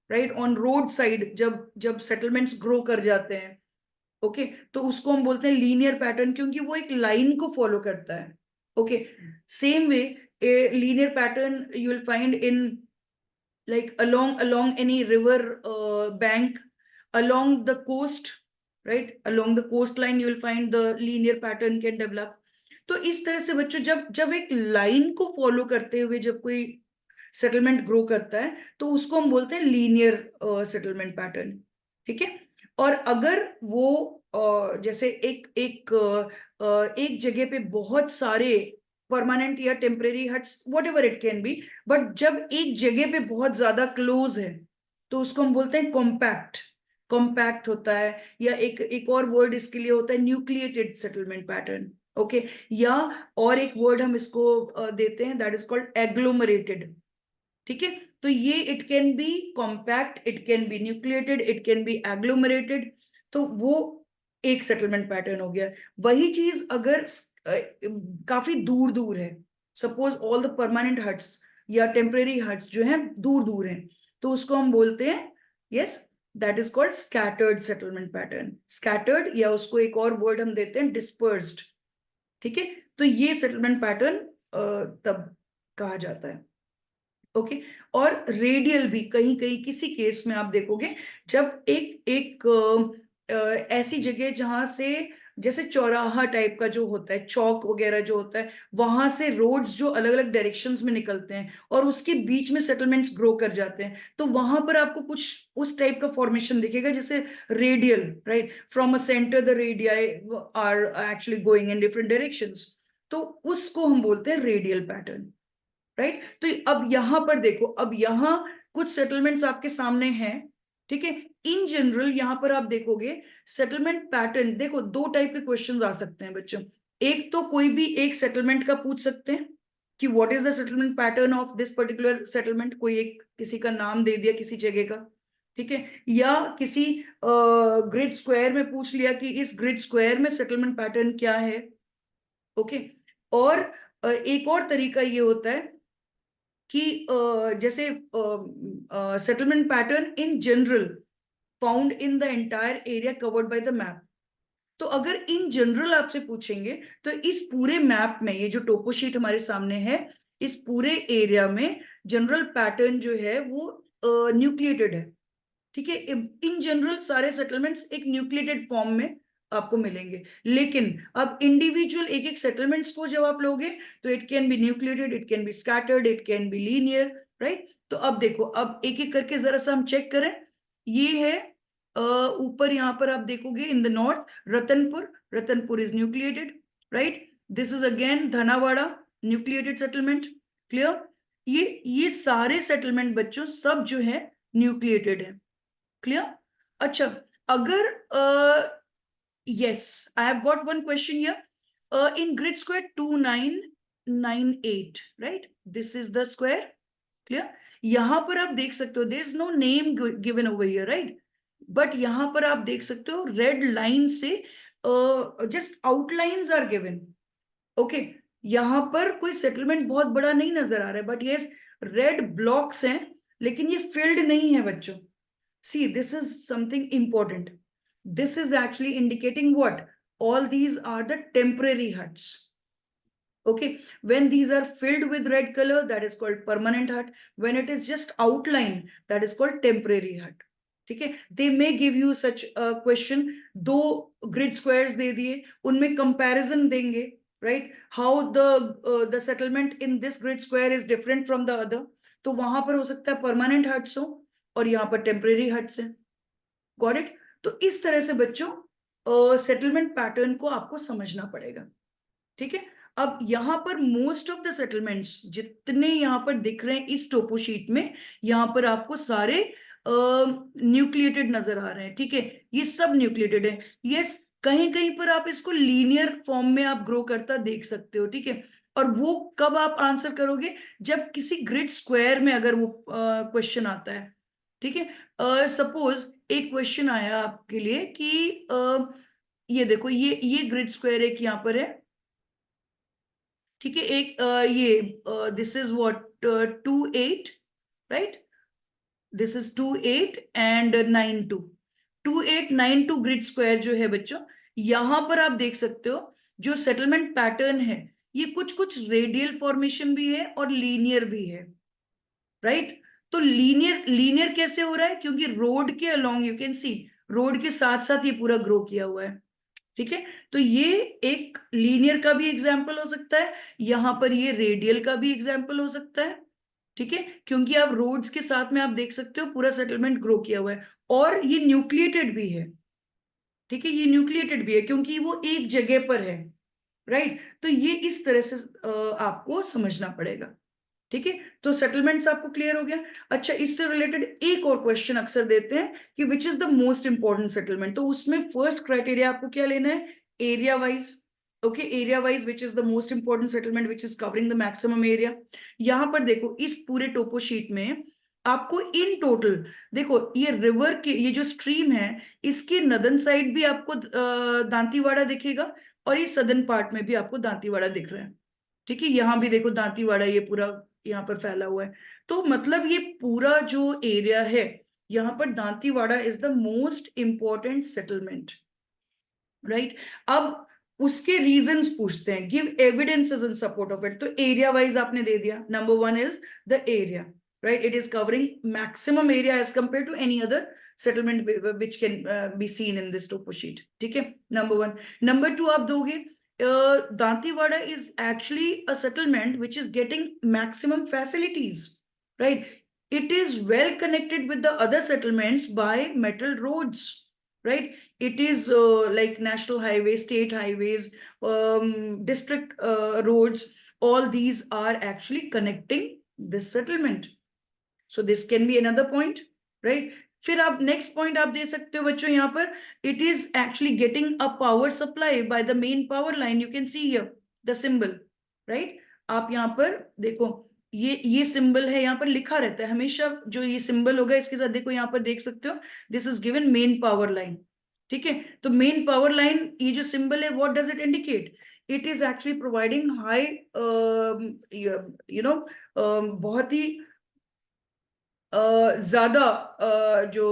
right, on road side जब सेटलमेंट्स ग्रो कर जाते हैं, ओके, तो उसको हम बोलते हैं लीनियर पैटर्न, क्योंकि वो एक लाइन को फॉलो करता है, okay. Same way a linear pattern you will find in like along any river bank, along the coast, right, along the coastline you will find the linear pattern can develop. तो इस तरह से बच्चों जब एक line को follow करते हुए जब कोई सेटलमेंट ग्रो करता है तो उसको हम बोलते हैं लीनियर सेटलमेंट पैटर्न, ठीक है। और अगर वो जैसे एक जगह पे बहुत सारे परमानेंट या temporary huts what ever it can B, but जब एक जगह पे बहुत ज्यादा क्लोज है तो उसको हम बोलते हैं कॉम्पैक्ट, कॉम्पैक्ट होता है, या एक और वर्ड इसके लिए होता है न्यूक्लिएटेड सेटलमेंट पैटर्न। ओके, या और एक वर्ड हम इसको देते हैं, दैट इज कॉल्ड एग्लोमरेटेड। ठीक है, तो ये it can be compact, it can be nucleated, it can be agglomerated. तो वो एक सेटलमेंट पैटर्न हो गया। वही चीज अगर काफी दूर दूर है, suppose all the permanent huts या टेम्परेरी हट्स जो हैं दूर दूर हैं, तो उसको हम बोलते हैं, yes, that is called scattered settlement pattern. Scattered, या उसको एक और वर्ड हम देते हैं डिस्पर्स्ड। ठीक है, तो ये सेटलमेंट पैटर्न तब कहा जाता है। ओके, और रेडियल भी कहीं कहीं किसी केस में आप देखोगे, जब एक एक ऐसी जगह जहां से, जैसे चौराहा टाइप का जो होता है, चौक वगैरह जो होता है, वहां से रोड्स जो अलग अलग डायरेक्शंस में निकलते हैं और उसके बीच में सेटलमेंट्स ग्रो कर जाते हैं, तो वहां पर आपको कुछ उस टाइप का फॉर्मेशन दिखेगा, जैसे radial, right, from a centre the radii are actually going in different directions, तो उसको हम बोलते हैं रेडियल पैटर्न, राइट। तो अब यहां पर देखो, अब यहां कुछ सेटलमेंट्स आपके सामने हैं, ठीक है। इन जनरल यहां पर आप देखोगे सेटलमेंट पैटर्न, देखो दो टाइप के क्वेश्चंस आ सकते हैं बच्चों। एक तो कोई भी एक सेटलमेंट का पूछ सकते हैं कि what is the settlement pattern of this particular settlement, कोई एक किसी का नाम दे दिया किसी जगह का, ठीक है, या किसी ग्रिड स्क्वायर में पूछ लिया कि इस ग्रिड स्क्वायर में सेटलमेंट पैटर्न क्या है। ओके, और एक और तरीका ये होता है कि जैसे settlement pattern in general found in the entire area covered by the map. तो अगर इन जनरल आपसे पूछेंगे, तो इस पूरे मैप में, ये जो टोपो शीट हमारे सामने है, इस पूरे एरिया में जनरल पैटर्न जो है वो न्यूक्लिएटेड है। ठीक है, इन जनरल सारे सेटलमेंट्स एक न्यूक्लिएटेड फॉर्म में आपको मिलेंगे, लेकिन अब इंडिविजुअल एक एक सेटलमेंट्स को जब आप लोगे, तो it can be nucleated, it can B scattered, it can be linear, right. तो अब देखो, अब एक एक करके जरा सा हम चेक करें। ये है ऊपर यहां पर आप देखोगे in the north Ratanpur, Ratanpur is nucleated, right. This is again Dhanawada, nucleated settlement, clear. ये सारे सेटलमेंट बच्चों सब जो है न्यूक्लिएटेड है, क्लियर। अच्छा, अगर yes, I have got one question here. In grid square 2998, right? This is the square, clear? यहां पर आप देख सकते हो, there is no name given over here, right? But यहां पर आप देख सकते हो red line से just outlines are given. Okay, यहां पर कोई सेटलमेंट बहुत बड़ा नहीं नजर आ रहा है, बट yes, रेड ब्लॉक्स हैं, लेकिन ये फिल्ड नहीं है बच्चों। See, this is something important. This is actually indicating what? All these are the temporary huts. Okay, when these are filled with red color, that is called permanent hut. When it is just outline, that is called temporary hut. ठीक है, they may give you such a question. दो grid squares दे दिए, उनमें comparison देंगे, right? How the settlement in this grid square is different from the other. तो वहां पर हो सकता है permanent huts हो, और यहाँ पर टेम्परेरी हट्स हैं। Got it. तो इस तरह से बच्चों सेटलमेंट पैटर्न को आपको समझना पड़ेगा, ठीक है। अब यहाँ पर मोस्ट ऑफ द सेटलमेंट्स जितने यहाँ पर दिख रहे हैं इस टोपो शीट में, यहाँ पर आपको सारे न्यूक्लिएटेड नजर आ रहे हैं, ठीक है, ये सब न्यूक्लिएटेड है। यस, कहीं कहीं पर आप इसको लीनियर फॉर्म में आप ग्रो करता देख सकते हो, ठीक है। और वो कब आप आंसर करोगे, जब किसी ग्रिड स्क्वायर में अगर वो क्वेश्चन आता है, ठीक है। सपोज एक क्वेश्चन आया आपके लिए कि ये देखो, ये ग्रिड स्क्वायर एक यहाँ पर है, ठीक है, एक ये this is what 28, right, this is 28 and 92, 2892 grid square जो है बच्चों, यहां पर आप देख सकते हो जो सेटलमेंट पैटर्न है, ये कुछ कुछ रेडियल फॉर्मेशन भी है और लीनियर भी है, राइट। तो लीनियर लीनियर कैसे हो रहा है, क्योंकि रोड के along you can see, road के साथ साथ ये पूरा ग्रो किया हुआ है, ठीक है। तो ये एक लीनियर का भी एग्जाम्पल हो सकता है, यहां पर ये रेडियल का भी एग्जाम्पल हो सकता है, ठीक है, क्योंकि आप रोड्स के साथ में आप देख सकते हो पूरा सेटलमेंट ग्रो किया हुआ है, और ये न्यूक्लिएटेड भी है, ठीक है, ये न्यूक्लिएटेड भी है क्योंकि वो एक जगह पर है, राइट। तो ये इस तरह से आपको समझना पड़ेगा। ठीक है, तो सेटलमेंट्स आपको क्लियर हो गया। अच्छा, इससे रिलेटेड एक और क्वेश्चन अक्सर देते हैं कि which is the most important settlement, तो उसमें फर्स्ट क्राइटेरिया आपको क्या लेना है, area wise. Okay, area wise which is the most important settlement which is covering the maximum area. यहां पर देखो इस पूरे टोपो शीट में आपको इन टोटल, देखो ये रिवर के ये जो स्ट्रीम है इसके नदन साइड भी आपको दांतीवाड़ा दिखेगा, और ये सदर्न पार्ट में भी आपको दांतीवाड़ा दिख रहा है। ठीक है, यहां भी देखो दांतीवाड़ा ये पूरा यहाँ पर फैला हुआ है। तो मतलब ये पूरा जो एरिया है यहाँ पर Dantiwada is the most important settlement, right. अब उसके रीजंस पूछते हैं, give evidences in support of it. तो एरिया वाइज आपने दे दिया, number one is the area, right, it is covering maximum area as compare to any other settlement which can be seen in this topo sheet. ठीक है, number one. Number two आप दोगे, Dantewada is actually a settlement which is getting maximum facilities, right? It is well connected with the other settlements by metal roads, right? It is like national highways, state highways, district roads. All these are actually connecting this settlement. So this can be another point, right? फिर आप next point आप दे सकते हो बच्चों यहाँ पर, it is actually getting a power supply by the main power line. You can see here the symbol, right. आप यहाँ पर देखो ये सिंबल है, यहाँ पर लिखा रहता है हमेशा, जो ये सिंबल होगा इसके साथ देखो यहाँ पर देख सकते हो, this is given main power line. ठीक है, तो मेन पावर लाइन ये जो सिंबल है what does it indicate, it is actually providing high बहुत ही ज्यादा जो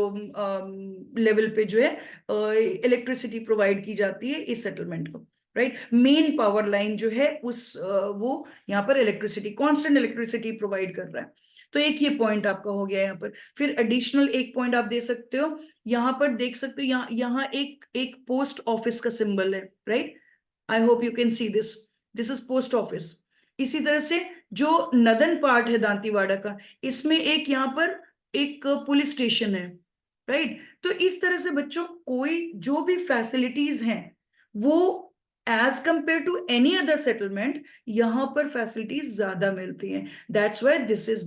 लेवल पे जो है इलेक्ट्रिसिटी प्रोवाइड की जाती है इस सेटलमेंट को, राइट। मेन पावर लाइन जो है उस वो यहाँ पर इलेक्ट्रिसिटी, कांस्टेंट इलेक्ट्रिसिटी प्रोवाइड कर रहा है। तो एक ये पॉइंट आपका हो गया यहाँ पर। फिर एडिशनल एक पॉइंट आप दे सकते हो, यहाँ पर देख सकते हो, यहाँ एक पोस्ट ऑफिस का सिंबल है, right. I hope you can see this, this is post office. इसी तरह से जो नदन पार्ट है दांतीवाड़ा का, इसमें एक यहाँ पर एक पुलिस स्टेशन है, राइट। तो इस तरह से बच्चों कोई जो भी फैसिलिटीज हैं वो as compare to any other settlement यहां पर फैसिलिटीज ज्यादा मिलती हैं। That's why this has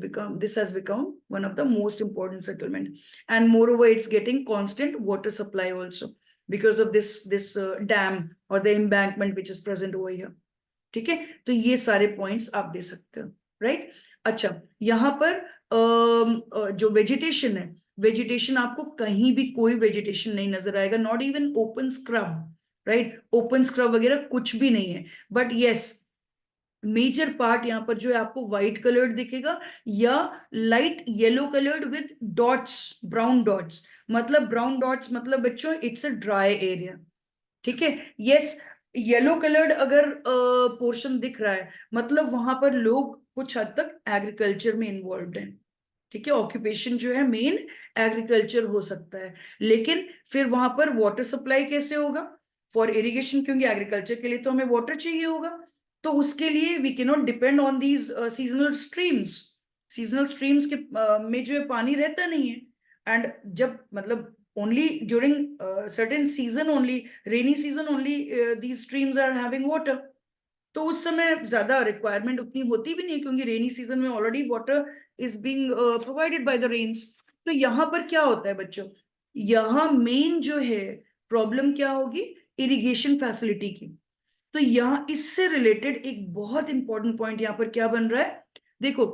become one of the most important settlement, and moreover it's getting constant water supply also because of this dam or the embankment which is present over here। ठीक है, तो ये सारे points आप दे सकते हो, right. अच्छा, यहाँ पर जो वेजिटेशन है, वेजिटेशन आपको कहीं भी कोई वेजिटेशन नहीं नजर आएगा, not even open scrub, right. Open scrub वगैरह कुछ भी नहीं है, बट यस मेजर पार्ट यहाँ पर जो है आपको व्हाइट कलर्ड दिखेगा या light yellow coloured with dots, brown dots. मतलब ब्राउन डॉट्स मतलब बच्चों इट्स अ ड्राई एरिया। ठीक है, यस येलो कलर्ड अगर पोर्शन दिख रहा है मतलब वहां पर लोग कुछ हद तक एग्रीकल्चर में इन्वॉल्व हैं। ठीक है, ऑक्यूपेशन जो है मेन एग्रीकल्चर हो सकता है, लेकिन फिर वहां पर वाटर सप्लाई कैसे होगा फॉर इरिगेशन, क्योंकि एग्रीकल्चर के लिए तो हमें वाटर चाहिए होगा। तो उसके लिए we can not depend on these seasonal streams. Seasonal streams के में जो है पानी रहता नहीं है, एंड जब मतलब only during certain season only, rainy season only, these streams are having water। तो उस समय ज्यादा रिक्वायरमेंट उतनी होती भी नहीं, क्योंकि रेनी सीजन में already water is being provided by the rains. तो यहाँ पर क्या होता है बच्चों, यहाँ मेन जो है प्रॉब्लम क्या होगी, इरिगेशन फैसिलिटी की। तो यहाँ इससे रिलेटेड एक बहुत इंपॉर्टेंट पॉइंट यहाँ पर क्या बन रहा है, देखो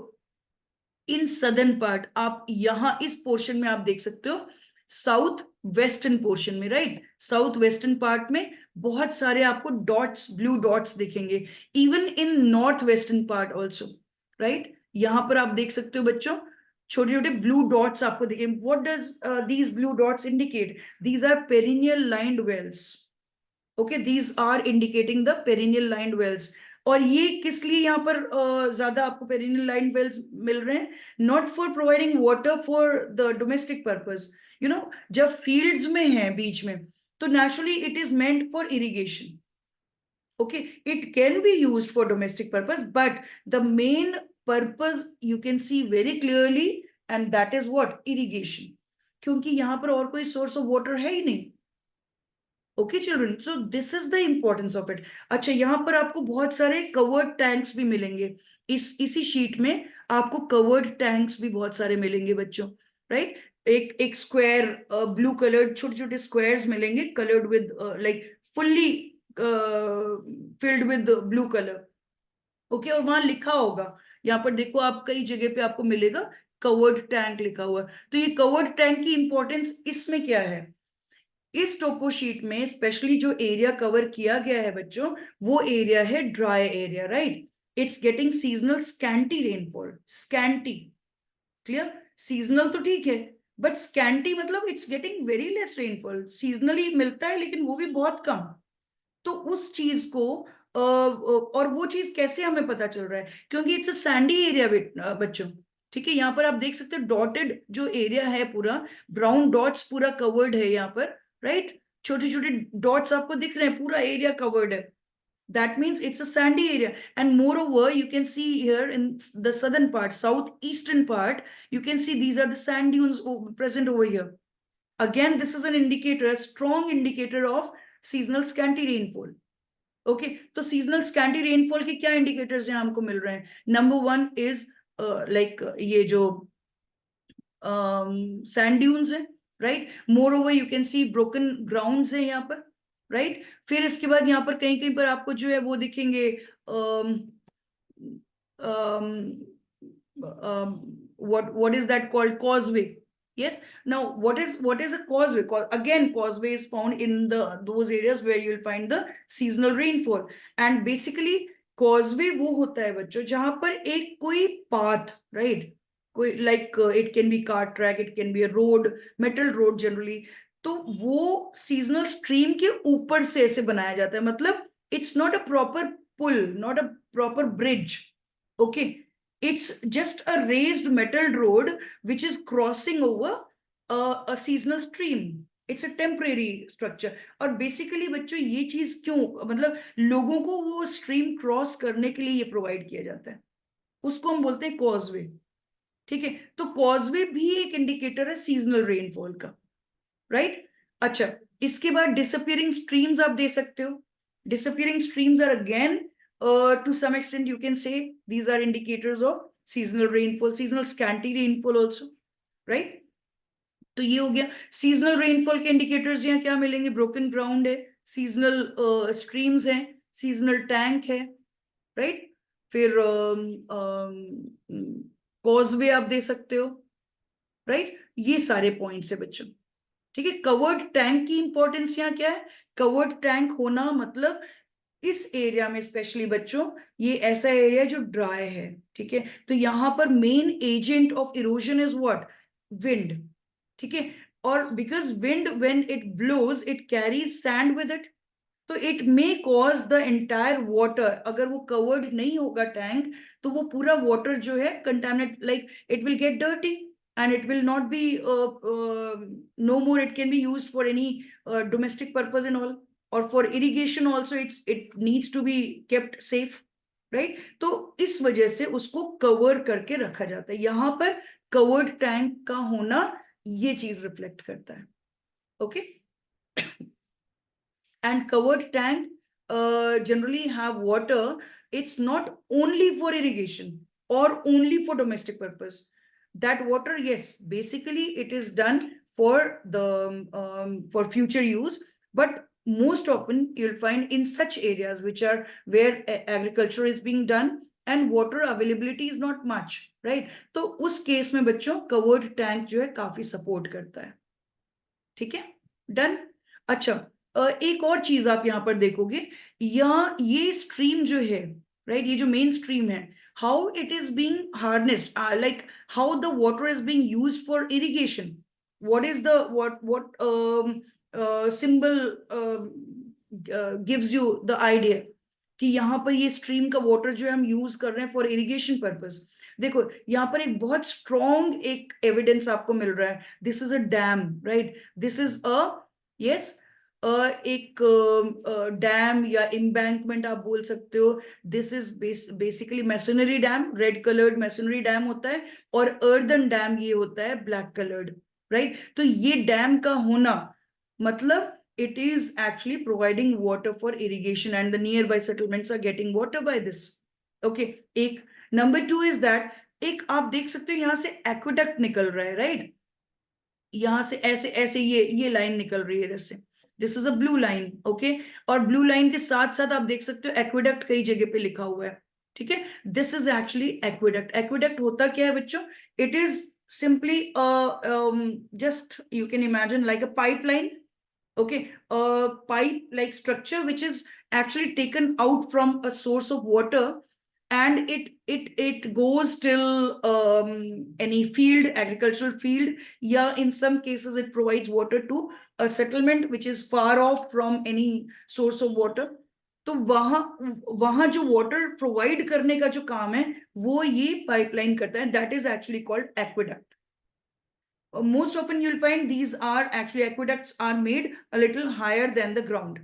इन सदर्न पार्ट आप यहाँ इस पोर्शन में आप देख सकते हो, साउथ वेस्टर्न पोर्शन में, राइट, साउथ वेस्टर्न पार्ट में बहुत सारे आपको डॉट्स, ब्लू डॉट्स दिखेंगे, even in north western part also, right. यहां पर आप देख सकते हो बच्चों छोटे छोटे ब्लू डॉट्स आपको दिखेंगे। What does these blue dots indicate, these are perennial lined wells. Okay, these are indicating the perennial lined wells. और ये किस लिए यहाँ पर ज्यादा आपको पेरिनियल लाइन वेल्स मिल रहे हैं, not for providing water for the domestic purpose. You know जब फील्ड्स में है बीच में तो naturally it is meant for irrigation. okay, it can be used for domestic purpose, but the main purpose you can see very clearly, and that is what, irrigation। क्योंकि यहाँ पर और कोई सोर्स ऑफ वाटर है ही नहीं। Okay children, so this is the importance of it. अच्छा, यहाँ पर आपको बहुत सारे कवर्ड टैंक्स भी मिलेंगे इसी शीट में। आपको कवर्ड टैंक्स भी बहुत सारे मिलेंगे बच्चों, राइट। एक स्क्वायर ब्लू कलर्ड छोटे छोटे स्क्वायर्स मिलेंगे, coloured with like fully filled with blue colour, okay. और वहां लिखा होगा, यहाँ पर देखो आप कई जगह पे आपको मिलेगा कवर्ड टैंक लिखा हुआ। तो ये कवर्ड टैंक की इंपॉर्टेंस इसमें क्या है, इस टोपो शीट में स्पेशली जो एरिया कवर किया गया है बच्चों, वो एरिया है dry area, right. It's getting seasonal scanty rainfall, scanty, clear. Seasonal तो ठीक है, बट स्कैंटी मतलब it's getting very less rainfall, seasonally मिलता है लेकिन वो भी बहुत कम। तो उस चीज को और वो चीज कैसे हमें पता चल रहा है, क्योंकि इट्स अ सैंडी एरिया बच्चों, ठीक है। यहाँ पर आप देख सकते हो डॉटेड जो एरिया है पूरा, ब्राउन डॉट्स पूरा कवर्ड है यहाँ पर, राइट। छोटे छोटे डॉट्स आपको दिख रहे हैं, पूरा एरिया कवर्ड है। That means it's a sandy area. And moreover, you can see here in the southern part, southeastern part, you can see these are the sand dunes present over here. Again, this is an indicator, a strong indicator of seasonal scanty rainfall. Okay तो seasonal scanty rainfall के क्या indicators हैं हमको मिल रहे हैं। Number one is like ये जो sand dunes है, right. More over you can see broken grounds है यहाँ पर, राइट। फिर इसके बाद यहाँ पर कहीं कहीं पर आपको जो है वो दिखेंगे what is that called, causeway. Yes, now what is a causeway? Again, causeway is found in those areas where you will find the seasonal rainfall. And basically causeway वो होता है बच्चों जहां पर एक कोई path, right, कोई like it can be car track, it can be a road, metal road generally, तो वो seasonal stream के ऊपर से ऐसे बनाया जाता है, मतलब it's not a proper pull, not a proper bridge, okay, it's just a raised metal road which is crossing over a seasonal stream. It's a temporary structure. और बेसिकली बच्चों ये चीज क्यों, मतलब लोगों को वो स्ट्रीम क्रॉस करने के लिए ये प्रोवाइड किया जाता है, उसको हम बोलते हैं कॉजवे, ठीक है। तो कॉजवे भी एक इंडिकेटर है सीजनल रेनफॉल का, राइट। अच्छा, इसके बाद डिसअपियरिंग स्ट्रीम्स आप दे सकते हो। Disappearing streams are again to some extent you can say these are indicators of seasonal rainfall, seasonal scanty rainfall also, right। तो ये हो गया सीजनल रेनफॉल के इंडिकेटर्स। यहाँ क्या मिलेंगे, ब्रोकन ग्राउंड है, सीजनल स्ट्रीम्स हैं, सीजनल टैंक है, राइट। फिर कॉजवे आप दे सकते हो, राइट। ये सारे पॉइंट्स है बच्चों, ठीक है। कवर्ड टैंक की इंपॉर्टेंस यहाँ क्या है, कवर्ड टैंक होना मतलब इस एरिया में स्पेशली बच्चों ये ऐसा एरिया जो ड्राई है, ठीक है। तो यहाँ पर main agent of erosion is what, wind, ठीक है। और because wind when it blows it carries sand with it, तो it may cause the entire water, अगर वो कवर्ड नहीं होगा टैंक तो वो पूरा वाटर जो है contaminate, like it will get dirty and it will not be no more it can be used for any domestic purpose and all, or for irrigation also it needs to be kept safe, right। तो इस वजह से उसको cover करके रखा जाता है, यहाँ पर कवर्ड टैंक का होना ये चीज रिफ्लेक्ट करता है, okay. And covered tank generally have water, it's not only for irrigation or only for domestic purpose. That water, yes, basically it is done for the for future use, but most often you'll find in such areas which are where agriculture is being done and water availability is not much, right। तो उस case में बच्चों covered tank जो है काफी support करता है, ठीक है, डन। अच्छा, एक और चीज आप यहाँ पर देखोगे, यहाँ ये स्ट्रीम जो है, राइट, ये जो मेन स्ट्रीम है, how it is being harnessed, like how the water is being used for irrigation, what is the what symbol gives you the idea कि यहाँ पर ये स्ट्रीम का वाटर जो है हम यूज कर रहे हैं फॉर इरिगेशन पर्पज। देखो यहाँ पर एक बहुत स्ट्रॉन्ग एक एविडेंस आपको मिल रहा है, this is a dam, right, this is a yes एक डैम या एम्बैंकमेंट आप बोल सकते हो। This is basically masonry dam, red coloured masonry dam होता है, और अर्दन डैम ये होता है ब्लैक कलर्ड, राइट। तो ये डैम का होना मतलब it is actually providing water for irrigation and the nearby settlements are getting water by this, okay। एक number two is that एक आप देख सकते हो यहाँ से एक्वेडक्ट निकल रहा है, राइट? यहां से ऐसे ऐसे ये लाइन निकल रही है इधर से, this is a blue line, okay. और ब्लू लाइन के साथ साथ आप देख सकते हो एक्वेडक्ट कई जगह पे लिखा हुआ है, ठीक है। This is actually aqueduct. Aqueduct होता क्या है बच्चों? It is simply just you can imagine like a pipeline, okay, a pipe like structure which is actually taken out from a source of water, and it goes till any field, agricultural field, yeah, in some cases it provides water to a settlement which is far off from any source of water. तो वहां वहां जो water provide करने का जो काम है वो ये पाइपलाइन करता है, that is actually called aqueduct. Most often you'll find these are actually aqueducts are made a little higher than the ground.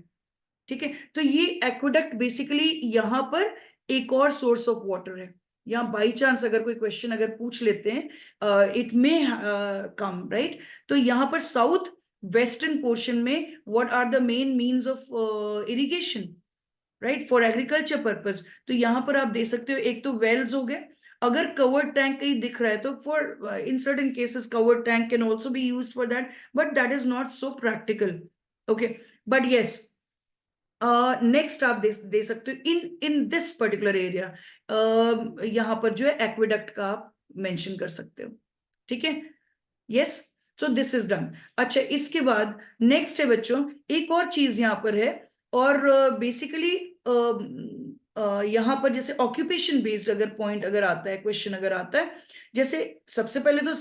ठीक है, तो ये एक्वेडक्ट बेसिकली यहाँ पर एक और सोर्स ऑफ वाटर है. यहाँ बाई चांस अगर कोई क्वेश्चन अगर पूछ लेते हैं, इट मे कम, राइट? तो यहाँ पर साउथ वेस्टर्न पोर्शन में what are the main means of irrigation, right, for agriculture purpose. तो यहाँ पर आप दे सकते हो, एक तो वेल्स हो गए. अगर कवर्ड टैंक कहीं दिख रहा है तो for in certain cases covered tank can also be used for that, but that is not so practical, okay. But yes, next आप दे सकते हो इन इन दिस पर्टिकुलर एरिया, यहां पर जो है एक्वेडक्ट का आप मेंशन कर सकते हो, ठीक है. यस, तो दिस इज डन. अच्छा, इसके बाद नेक्स्ट है बच्चों, एक और चीज यहां पर है, और बेसिकली यहां पर जैसे ऑक्यूपेशन बेस्ड अगर पॉइंट अगर आता है, क्वेश्चन अगर आता है, जैसे सबसे पहले तो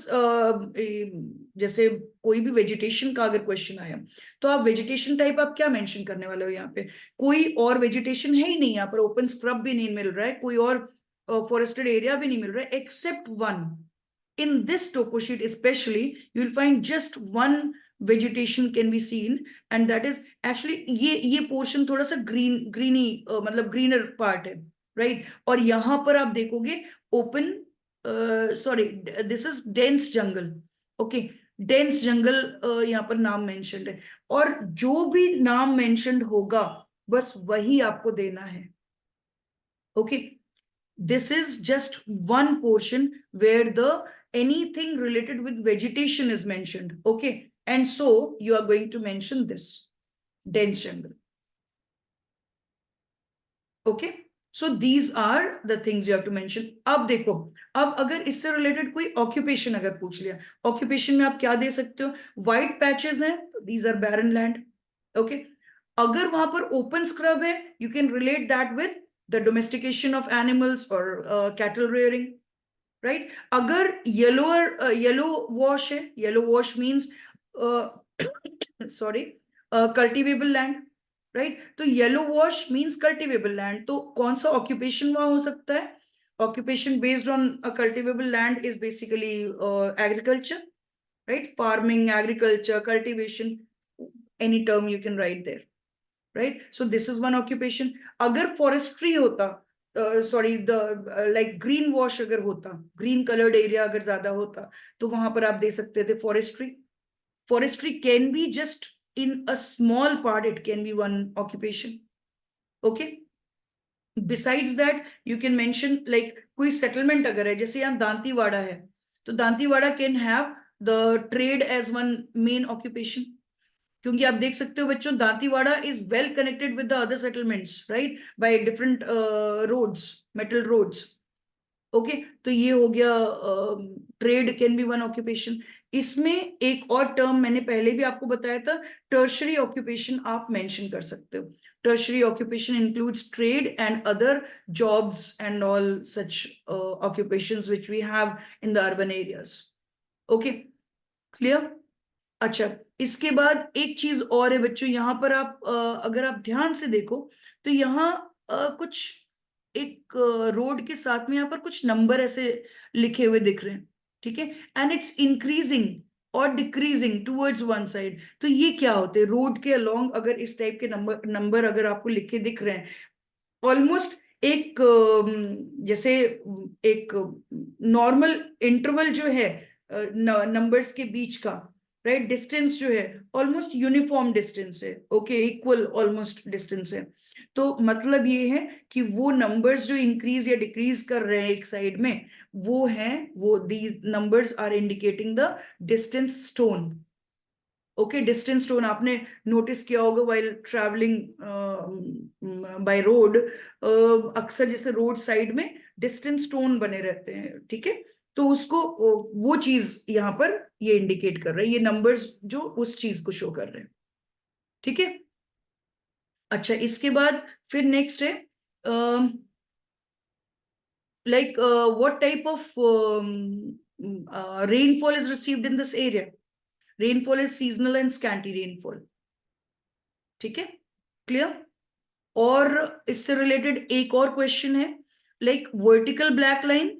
जैसे कोई भी वेजिटेशन का अगर क्वेश्चन आया तो आप वेजिटेशन टाइप आप क्या मेंशन करने वाले हो? यहाँ पे कोई और वेजिटेशन है ही नहीं, यहाँ पर ओपन स्क्रब भी नहीं मिल रहा है, कोई और फॉरेस्टेड एरिया भी नहीं मिल रहा है, except one. In this topo sheet especially, you'll find just one vegetation can be seen, and that is actually ये पोर्शन थोड़ा सा ग्रीनी मतलब ग्रीनर पार्ट है, राइट? और यहां पर आप देखोगे open, sorry, this is dense jungle, okay. Dense jungle यहाँ पर नाम मेंशन्ड है, और जो भी नाम मेंशन्ड होगा बस वही आपको देना है, okay. This is just one portion where the anything related with vegetation is mentioned, okay, and so you are going to mention this dense jungle, okay. So these are the things you have to mention. अब देखो, अब अगर इससे related कोई occupation अगर पूछ लिया, occupation में आप क्या दे सकते हो? व्हाइट पैचेस हैं, these are barren land, okay. अगर वहां पर ओपन स्क्रब है, you can relate that with the domestication of animals or cattle rearing, right? अगर येलो वॉश है, yellow wash means sorry cultivable land, right? तो yellow wash means cultivable land, तो कौन सा ऑक्यूपेशन वहां हो सकता है? Occupation based on cultivable land is basically agriculture, right? Farming, agriculture, cultivation, any term you can write there, right? So this is one occupation. अगर forestry होता, sorry the like green wash अगर होता, green coloured area अगर ज्यादा होता, तो वहां पर आप दे सकते थे forestry. Forestry can be just in a small part, it can be one occupation, okay. Besides that you can mention like कोई सेटलमेंट अगर है, जैसे यहाँ दांतीवाड़ा है, तो Dantiwada can have the trade as one main occupation, क्योंकि आप देख सकते हो बच्चों Dantiwada is well connected with the other settlements, right, by different roads, metal roads, okay. तो ये हो गया trade can be one occupation. इसमें एक और टर्म मैंने पहले भी आपको बताया था, टर्शरी ऑक्यूपेशन आप मेंशन कर सकते हो. Tertiary occupation includes trade and other jobs and all such occupations which we have in the urban areas, okay, clear? अच्छा, इसके बाद एक चीज और है बच्चों, यहाँ पर आप अगर आप ध्यान से देखो तो यहाँ कुछ एक रोड के साथ में यहाँ पर कुछ नंबर ऐसे लिखे हुए दिख रहे हैं, ठीक है, एंड इट्स इंक्रीजिंग और डिक्रीजिंग टूवर्ड्स वन साइड. तो ये क्या होते हैं? रोड के अलोंग अगर इस टाइप के नंबर अगर आपको लिखे दिख रहे हैं, ऑलमोस्ट एक जैसे एक नॉर्मल इंटरवल जो है नंबर्स के बीच का, राइट, डिस्टेंस जो है ऑलमोस्ट यूनिफॉर्म डिस्टेंस है, ओके, इक्वल ऑलमोस्ट डिस्टेंस है। तो मतलब ये है कि वो नंबर्स जो इंक्रीज या डिक्रीज कर रहे हैं एक साइड में, वो हैं, वो these numbers are indicating the distance stone. Okay, distance stone आपने नोटिस किया होगा वाइल ट्रैवलिंग बाय रोड, अक्सर जैसे रोड साइड में डिस्टेंस स्टोन बने रहते हैं, ठीक है। तो उसको वो चीज यहाँ पर ये इंडिकेट कर रहा है, ये नंबर्स जो उस चीज को शो कर रहे हैं, ठीक है। अच्छा, इसके बाद फिर नेक्स्ट है like what type of rainfall is received in this area. Rainfall is seasonal and scanty rainfall, ठीक है, क्लियर। और इससे रिलेटेड एक और क्वेश्चन है, लाइक वर्टिकल ब्लैक लाइन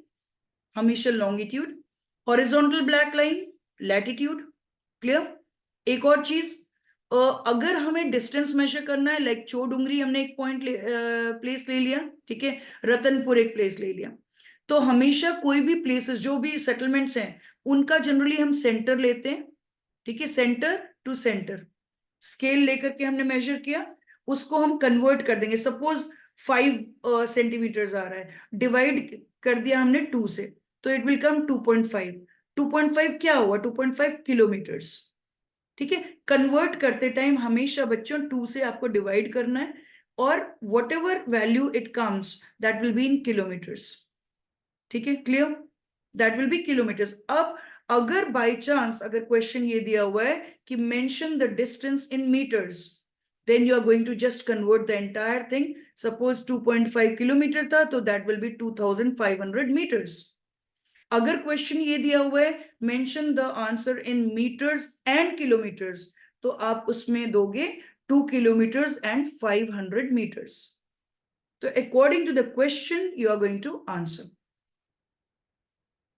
हमेशा longitude, horizontal black line latitude, clear. एक और चीज, अगर हमें डिस्टेंस मेजर करना है, लाइक चोडुंगरी हमने एक पॉइंट प्लेस ले लिया, ठीक है, रतनपुर एक प्लेस ले लिया, तो हमेशा कोई भी प्लेसेस जो भी सेटलमेंट्स हैं उनका जनरली हम सेंटर लेते हैं, ठीक है, सेंटर टू सेंटर स्केल लेकर के हमने मेजर किया, उसको हम कन्वर्ट कर देंगे। सपोज 5 सेंटीमीटर्स आ रहा है, डिवाइड कर दिया हमने 2 से, तो इट विल कम 2.5। 2.5 क्या हुआ? 2.5 किलोमीटर्स, ठीक है। कन्वर्ट करते टाइम हमेशा बच्चों 2 से आपको डिवाइड करना है, और what ever value it comes that will be in kilometres, ठीक है, clear, that will B kilometres. अब अगर बाय चांस अगर क्वेश्चन ये दिया हुआ है कि mention the distance in metres, then you are going to just convert the entire thing. Suppose 2.5 kilometre था, तो that will be 2500 meters. अगर क्वेश्चन ये दिया हुआ है mention the answer in metres and kilometres, तो आप उसमें दोगे 2 किलोमीटर्स एंड 500 meters. तो according to the question you are going to answer.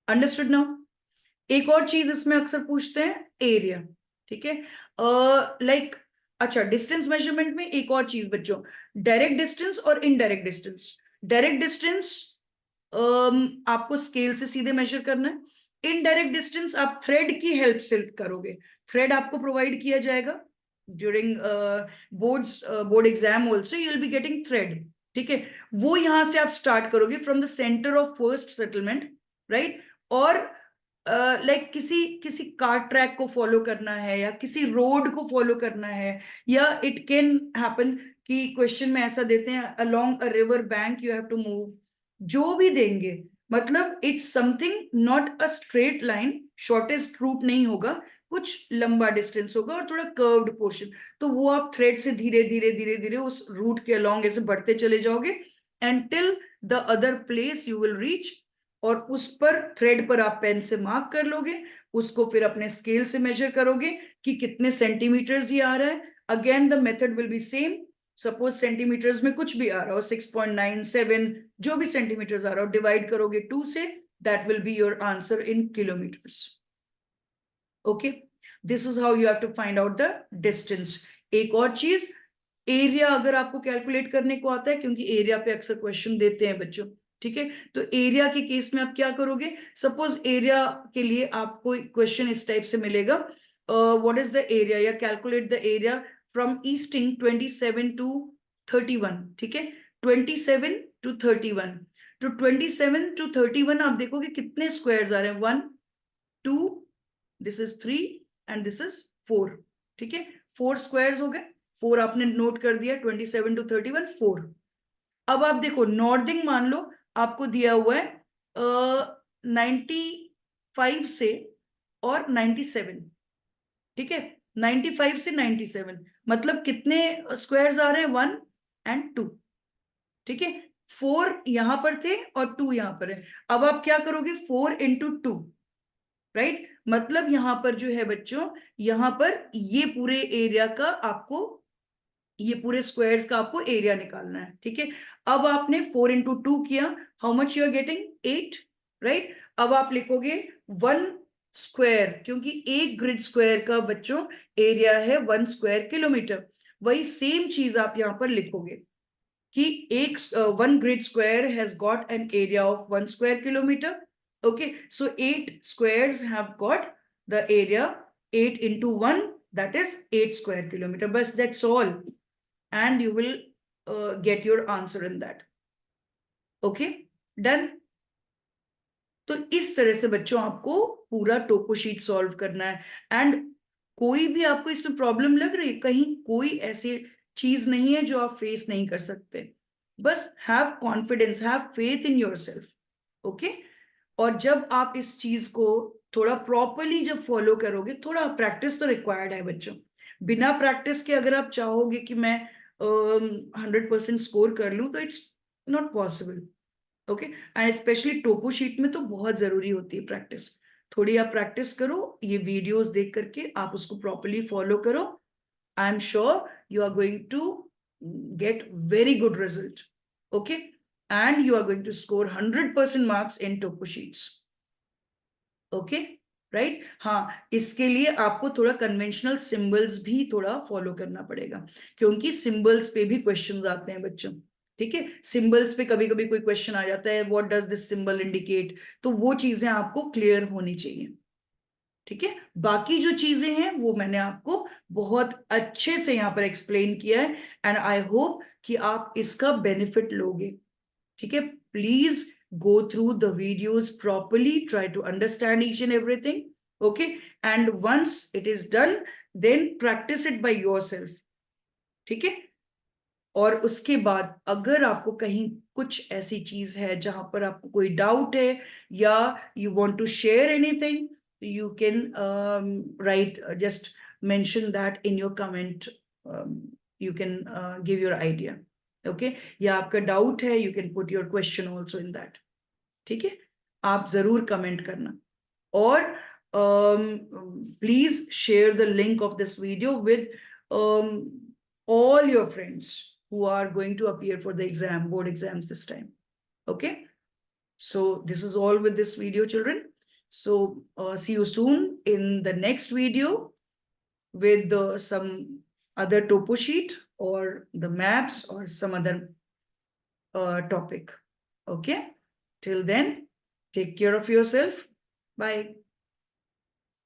Understood now? एक और चीज इसमें अक्सर पूछते हैं, एरिया, ठीक है, लाइक अच्छा, डिस्टेंस मेजरमेंट में एक और चीज बच्चों, डायरेक्ट डिस्टेंस और इनडायरेक्ट डिस्टेंस। डायरेक्ट डिस्टेंस आपको स्केल से सीधे मेजर करना है, इनडायरेक्ट डिस्टेंस आप थ्रेड की हेल्प से करोगे। थ्रेड आपको प्रोवाइड किया जाएगा during board exam also, you will be getting thread, ठीक है। वो यहां से आप स्टार्ट करोगे from the centre of first settlement, right, और लाइक किसी कार ट्रैक को फॉलो करना है या किसी रोड को फॉलो करना है, या इट कैन हैपन कि क्वेश्चन में ऐसा देते हैं along a river bank you have to move, जो भी देंगे, मतलब it's something not a straight line, shortest route नहीं होगा, कुछ लंबा डिस्टेंस होगा और थोड़ा कर्व्ड पोर्शन, तो वो आप थ्रेड से धीरे धीरे धीरे धीरे उस रूट के अलोंग ऐसे बढ़ते चले जाओगे until the other place you will reach, और उस पर थ्रेड पर आप पेन से मार्क कर लोगे, उसको फिर अपने स्केल से मेजर करोगे कि कितने सेंटीमीटर्स ये आ रहा है। Again the method will be same, suppose centimetres में कुछ भी आ रहा हो 6.97, जो भी सेंटीमीटर्स आ रहा हो, डिवाइड करोगे 2 से, that will be your answer in kilometres. Okay, this is how you have to find out the distance. एक और चीज, एरिया अगर आपको कैलकुलेट करने को आता है, क्योंकि एरिया पे अक्सर क्वेश्चन देते हैं बच्चों, ठीक है, तो एरिया के केस में आप क्या करोगे? सपोज एरिया के लिए आपको क्वेश्चन इस टाइप से मिलेगा, व्हाट इज द एरिया, या calculate the area from easting 27 to 31, ठीक है, 27 to 31, तो 27 to 31 आप देखोगे कितने स्क्वायर्स आ रहे हैं, 1 2, this is 3 and this is 4, ठीक है, 4 स्क्वायर्स हो गए, 4 आपने नोट कर दिया, 27 to 31 4। अब आप देखो नॉर्दिंग मान लो आपको दिया हुआ है 95 से और 97, ठीक है, 95 से 97, मतलब कितने स्क्वायर्स आ रहे हैं, 1 and 2, ठीक है, 4 यहां पर थे और 2 यहां पर है। अब आप क्या करोगे, 4 into 2, राइट, मतलब यहां पर जो है बच्चों, यहां पर ये पूरे एरिया का आपको, ये पूरे स्क्वायर्स का आपको एरिया निकालना है, ठीक है। अब आपने 4 into 2 किया, how much you are getting, 8, right. अब आप लिखोगे 1 स्क्वायर, क्योंकि एक ग्रिड स्क्वायर का बच्चों एरिया है 1 स्क्वायर किलोमीटर, वही सेम चीज आप यहां पर लिखोगे कि एक 1 grid square has got an area of 1 square kilometre, okay, so 8 squares have got the area 8 into 1, that is 8 square kilometer. But that's all. And you will get your answer in that. Okay, done. तो इस तरह से बच्चों आपको पूरा टोपो sheet solve करना है. And कोई भी आपको इसमें प्रॉब्लम लग रही है, कहीं कोई ऐसी चीज नहीं है जो आप फेस नहीं कर सकते. बस have confidence, have faith in yourself. Okay. और जब आप इस चीज को थोड़ा प्रॉपरली जब फॉलो करोगे, थोड़ा प्रैक्टिस तो रिक्वायर्ड है बच्चों. बिना प्रैक्टिस के अगर आप चाहोगे कि मैं 100% स्कोर कर लूं, तो it's not possible. Okay. And specially topo sheet में तो बहुत जरूरी होती है प्रैक्टिस. थोड़ी आप प्रैक्टिस करो, ये वीडियोस देख करके आप उसको प्रॉपरली फॉलो करो. I am sure you are going to get very good result. Okay. And you are going to score 100% marks in topo sheets. Okay, right. हाँ, इसके लिए आपको थोड़ा कन्वेंशनल सिंबल्स भी थोड़ा फॉलो करना पड़ेगा, क्योंकि सिंबल्स पे भी क्वेश्चंस आते हैं बच्चों. ठीक है, सिंबल्स पे कभी कभी कोई क्वेश्चन आ जाता है, what does this symbol indicate. तो वो चीजें आपको क्लियर होनी चाहिए. ठीक है. बाकी जो चीजें हैं वो मैंने आपको बहुत अच्छे से यहाँ पर एक्सप्लेन किया है. एंड आई होप कि आप इसका बेनिफिट लोगे. ठीक है. Please go through the videos properly, try to understand each and everything. Okay. And once it is done, then practice it by yourself. ठीक है. और उसके बाद अगर आपको कहीं कुछ ऐसी चीज है जहां पर आपको कोई डाउट है, या you want to share anything, you can write, just mention that in your comment. You can give your idea. Okay. या आपका डाउट है, you can put your question also in that. ठीक है. आप जरूर कमेंट करना. और please share the link of this video with all your friends who are going to appear for the exam, board exams this time. Okay. So this is all with this video, children. So see you soon in the next video with some other topo sheet or the maps or some other topic. Okay. Till then, take care of yourself. Bye.